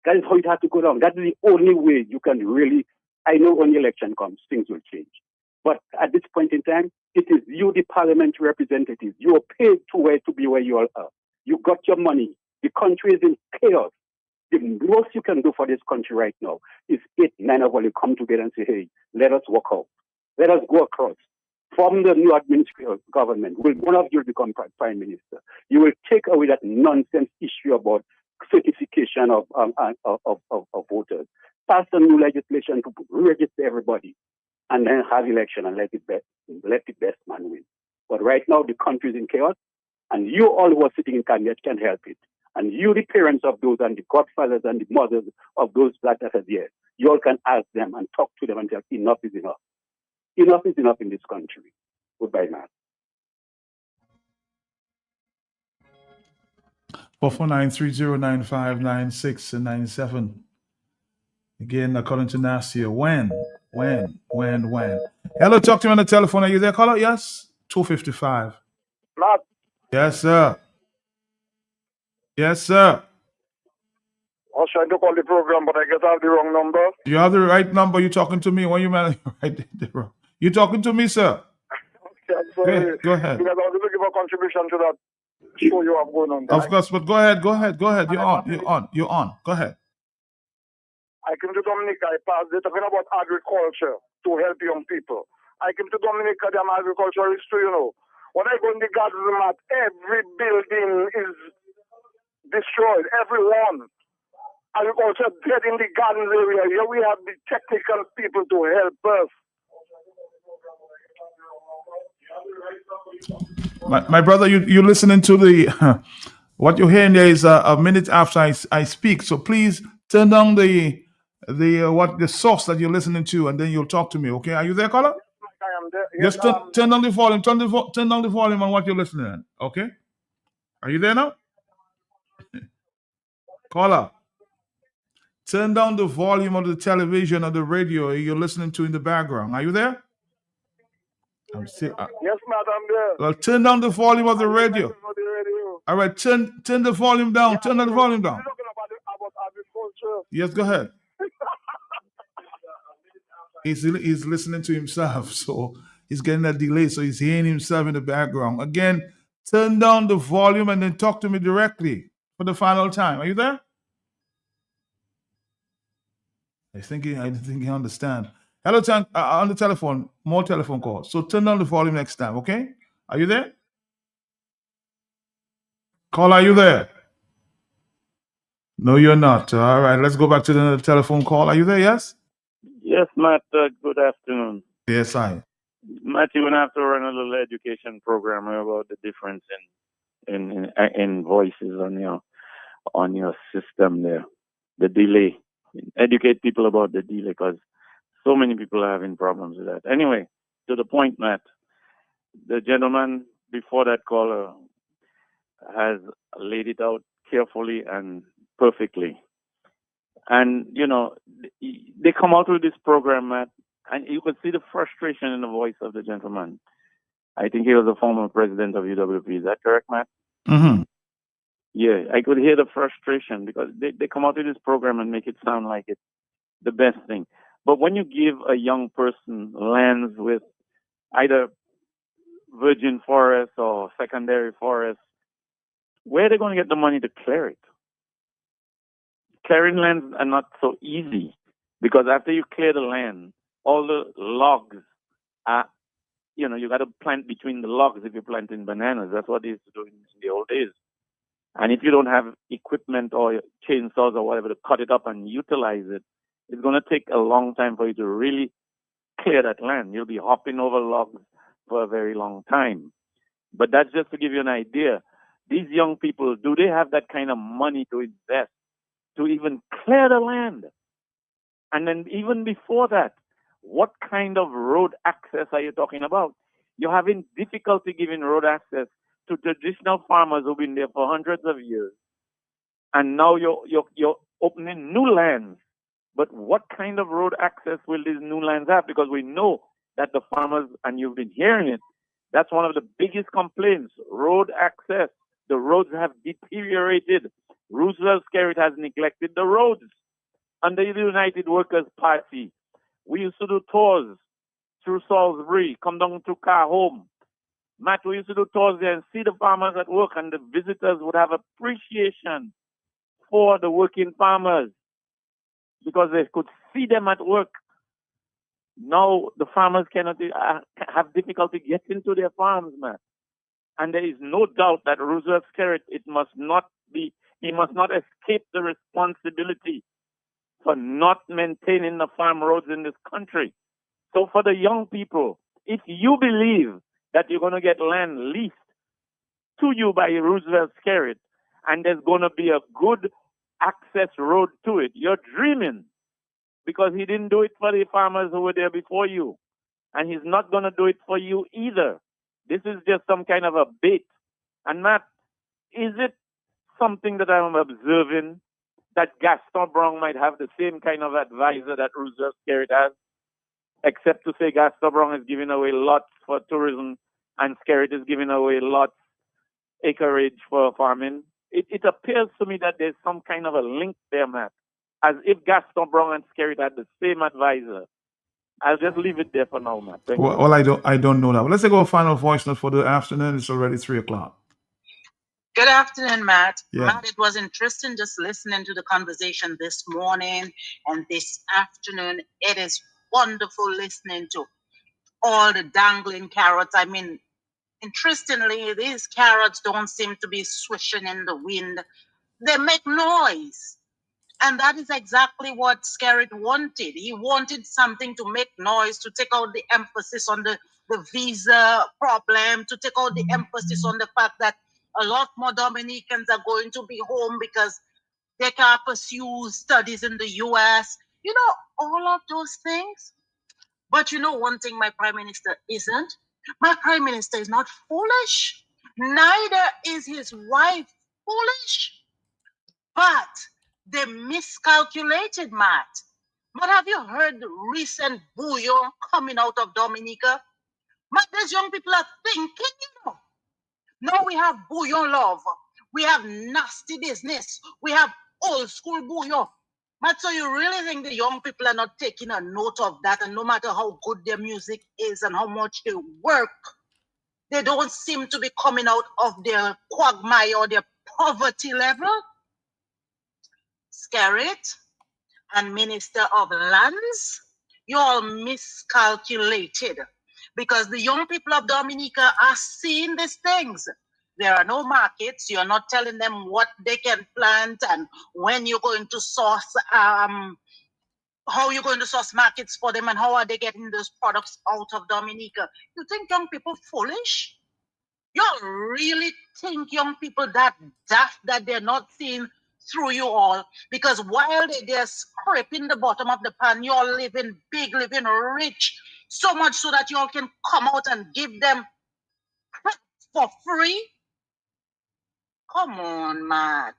That is how it had to go down. That is the only way you can really, I know when the election comes, things will change. But at this point in time, it is you, the parliamentary representatives. You are paid to be where you are. You got your money. The country is in chaos. The most you can do for this country right now is 8, 9 of you come together and say, hey, let us work out. Let us go across. From the new administrative government, will one of you become prime minister? You will take away that nonsense issue about certification of voters. Pass a new legislation to register everybody, and then have election and let the best man win. But right now, the country is in chaos, and you all who are sitting in cabinet can help it. And you, the parents of those and the godfathers and the mothers of those that are there, you all can ask them and talk to them and tell enough is enough. Enough is enough in this country. Goodbye, man. 449-3095-9697. Again, according to Nasir, when? Hello, talk to me on the telephone. Are you there, caller? Yes? 255. Matt. Yes, sir. Yes, sir. I was trying to call the program, but I guess I have the wrong number. You have the right number. You talking to me. When you man, you talking to me, sir? Okay, I'm sorry. Go ahead. Because I was looking for a contribution to that show you have going on. Of course, but go ahead. You're on. Go ahead. I came to Dominica. They're talking about agriculture to help young people. I came to Dominica. I'm an agriculturist too, you know. When I go in the gardens, Matt, every building is destroyed. Every one. Agriculture dead in the gardens area. Here we have the technical people to help us. My brother, you listening to the what you're hearing there is a minute after I speak. So please turn down the source that you're listening to, and then you'll talk to me. Okay? Are you there, caller? I am there. Yes, Just turn down the volume. Turn down the volume on what you're listening to. Okay? Are you there now? Caller, turn down the volume of the television or the radio you're listening to in the background. Are you there? Yes, Matt, I'm there. Well, turn down the volume of the radio. All right, turn the volume down. Yeah, Turn the volume down. Talking about agriculture. Yes, go ahead. He's listening to himself, so he's getting a delay, so he's hearing himself in the background. Again, turn down the volume and then talk to me directly for the final time. Are you there? I think he understand. Hello, on the telephone, more telephone calls. So turn down the volume next time, okay? Are you there? Call, are you there? No, you're not. All right, let's go back to the telephone call. Are you there? Yes? Yes, Matt. Good afternoon. Yes, I. Matt, you're gonna have to run a little education program about the difference in voices on your system there. The delay. Educate people about the delay because so many people are having problems with that. Anyway, to the point, Matt. The gentleman before that caller has laid it out carefully and perfectly. And, you know, they come out with this program, Matt, and you could see the frustration in the voice of the gentleman. I think he was a former president of UWP. Is that correct, Matt? Mm-hmm. Yeah, I could hear the frustration because they come out with this program and make it sound like it's the best thing. But when you give a young person lands with either virgin forest or secondary forest, where are they going to get the money to clear it? Clearing lands are not so easy because after you clear the land, all the logs are, you got to plant between the logs if you're planting bananas. That's what they used to do in the old days. And if you don't have equipment or chainsaws or whatever to cut it up and utilize it, it's going to take a long time for you to really clear that land. You'll be hopping over logs for a very long time. But that's just to give you an idea. These young people, do they have that kind of money to invest to even clear the land? And then even before that, what kind of road access are you talking about? You're having difficulty giving road access to traditional farmers who've been there for hundreds of years, and now you're opening new lands. But what kind of road access will these new lands have? Because we know that the farmers, and you've been hearing it, that's one of the biggest complaints, road access. The roads have deteriorated. Roosevelt Skerrit has neglected the roads. Under the United Workers' Party, we used to do tours through Salisbury, come down to Carhome. Matt, we used to do tours there and see the farmers at work, and the visitors would have appreciation for the working farmers because they could see them at work. Now the farmers cannot have difficulty getting to their farms, man. And there is no doubt that Roosevelt Skerrit, he must not escape the responsibility for not maintaining the farm roads in this country. So for the young people, if you believe that you're going to get land leased to you by Roosevelt Skerrit and there's going to be a good access road to it, you're dreaming, because he didn't do it for the farmers who were there before you. And he's not going to do it for you either. This is just some kind of a bait. And Matt, is it something that I'm observing that Gaston Brown might have the same kind of advisor that Roosevelt Skerrit has? Except to say Gaston Brown is giving away lots for tourism and Skerrit is giving away lots acreage for farming. It appears to me that there's some kind of a link there, Matt, as if Gaston Brown and Skerrit had the same advisor. I'll just leave it there for now, Matt. Thank you. Well, I don't know that. Well, let's take our final voice note for the afternoon. It's already 3:00. Good afternoon, Matt. Yeah. Matt, it was interesting just listening to the conversation this morning and this afternoon. It is wonderful listening to all the dangling carrots. I mean, interestingly, these carrots don't seem to be swishing in the wind. They make noise. And that is exactly what Skerrit wanted. He wanted something to make noise, to take out the emphasis on the visa problem, to take out the emphasis on the fact that a lot more Dominicans are going to be home because they can't pursue studies in the US. You know, all of those things. But you know one thing my prime minister isn't? My prime minister is not foolish. Neither is his wife foolish. But they miscalculated, Matt. But have you heard the recent bouillon coming out of Dominica? Matt, these young people are thinking, you know. Now we have bouillon love. We have nasty business. We have old school bouillon. Matt, so you really think the young people are not taking a note of that? And no matter how good their music is and how much they work, they don't seem to be coming out of their quagmire or their poverty level? Skerrit and Minister of Lands, you all miscalculated because the young people of Dominica are seeing these things. There are no markets. You're not telling them what they can plant and when you're going to source, how you're going to source markets for them and how are they getting those products out of Dominica. You think young people foolish? You really think young people that daft that they're not seeing through you all? Because while they're scraping the bottom of the pan, you're living big, living rich, so much so that you all can come out and give them for free. Come on, Matt.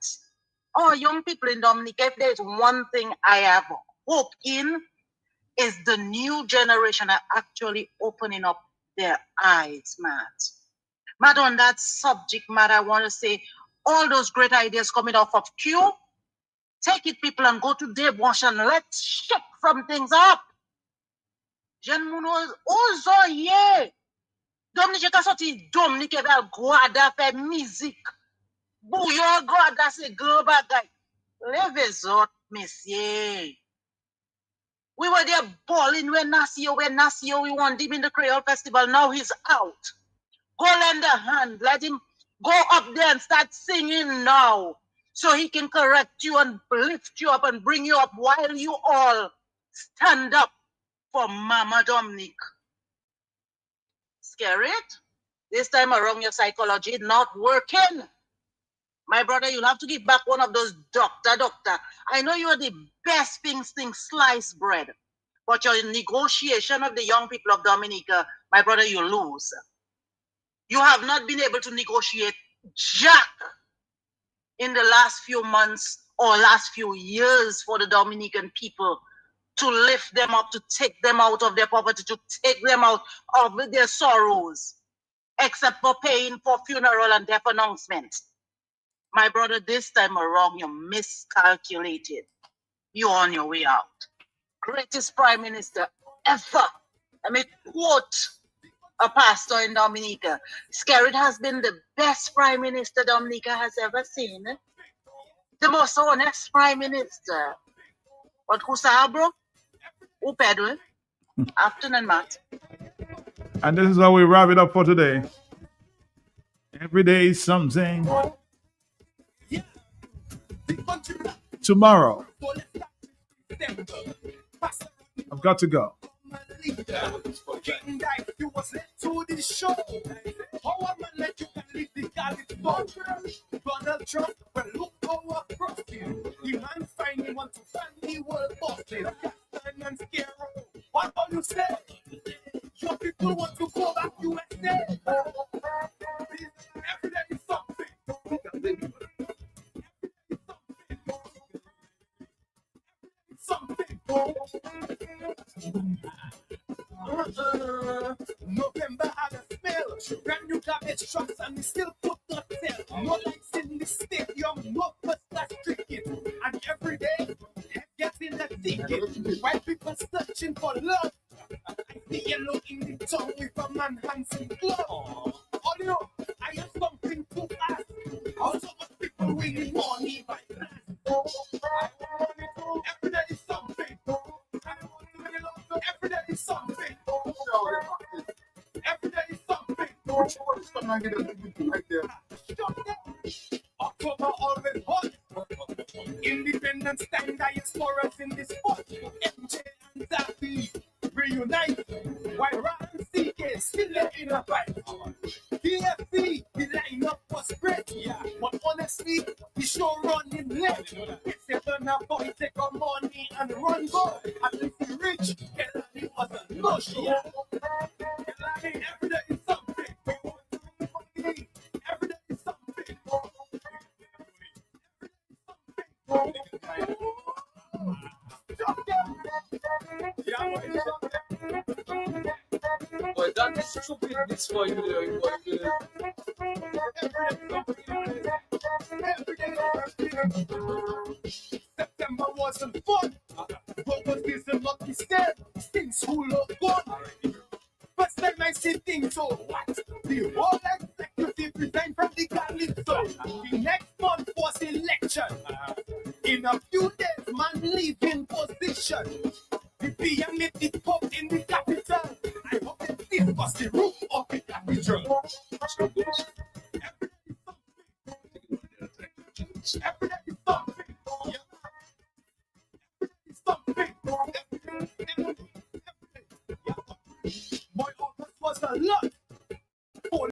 Oh, young people in Dominica, if there's one thing I have hope in, is the new generation are actually opening up their eyes, Matt. Matt, on that subject matter, I want to say all those great ideas coming off of Q, take it, people, and go to Dave Wash and let's shake some things up. Jean Munoz, also, yeah. Dominique a sorti Dominique vel guada fe musique. Bouillon guada se gros bagay. Levez out, messieurs. We were there balling when Nasio, we won him in the Creole Festival. Now he's out. Go lend a hand. Let him go up there and start singing now. So he can correct you and lift you up and bring you up while you all stand up for Mama Dominique. Skerrit, this time around your psychology is not working. My brother, you'll have to give back one of those doctor. I know you're the best thing sliced bread, but your negotiation of the young people of Dominica, my brother, you lose. You have not been able to negotiate jack in the last few months or last few years for the Dominican people to lift them up, to take them out of their poverty, to take them out of their sorrows, except for paying for funeral and death announcement. My brother, this time around, you miscalculated. You're on your way out. Greatest prime minister ever. I mean, quote a pastor in Dominica. Skerrit has been the best prime minister Dominica has ever seen. The most honest prime minister. But who sabro? Who pedal? Afternoon, Matt. And this is how we wrap it up for today. Every day is something. Tomorrow, I've got to go. Donald Trump, well, look how across him. The man finally want to find the world busted. Captain and Scarecrow, what do you say? Your people want to go back USA. Every day is something. November had a spell. Brand new garbage trucks and we still put not sell. No lights in the stadium, no first class cricket. And every day, head gets in the ticket. White people searching for love. I see yellow in the tongue with a man hands in glove. Oh, you know, I have something to ask. Also, what people winning money by class. Every day is something. Every day is something. Every day is something. October always hot. Independence time, diasporas in this spot. MJ and Zappy reunite. While Ron and CK still in a fight. DFC, the lineup was great, yeah. But honestly, the show running late. Except when a boy take our money and run go. At least he rich, Kelani was a no show. Kelani, every day is something. Every day is something. Boy, that is stupidness for you, September wasn't fun. August is a lucky step. Things full of gun. First time I see things so what? The whole executive resigned from the Calypso. The next month was election. In a few days, man leave in position. The PM made it pop in the capital. I hope that this was the roof of the cathedral. Every day is something. Every day is something. Boy, August was a lot.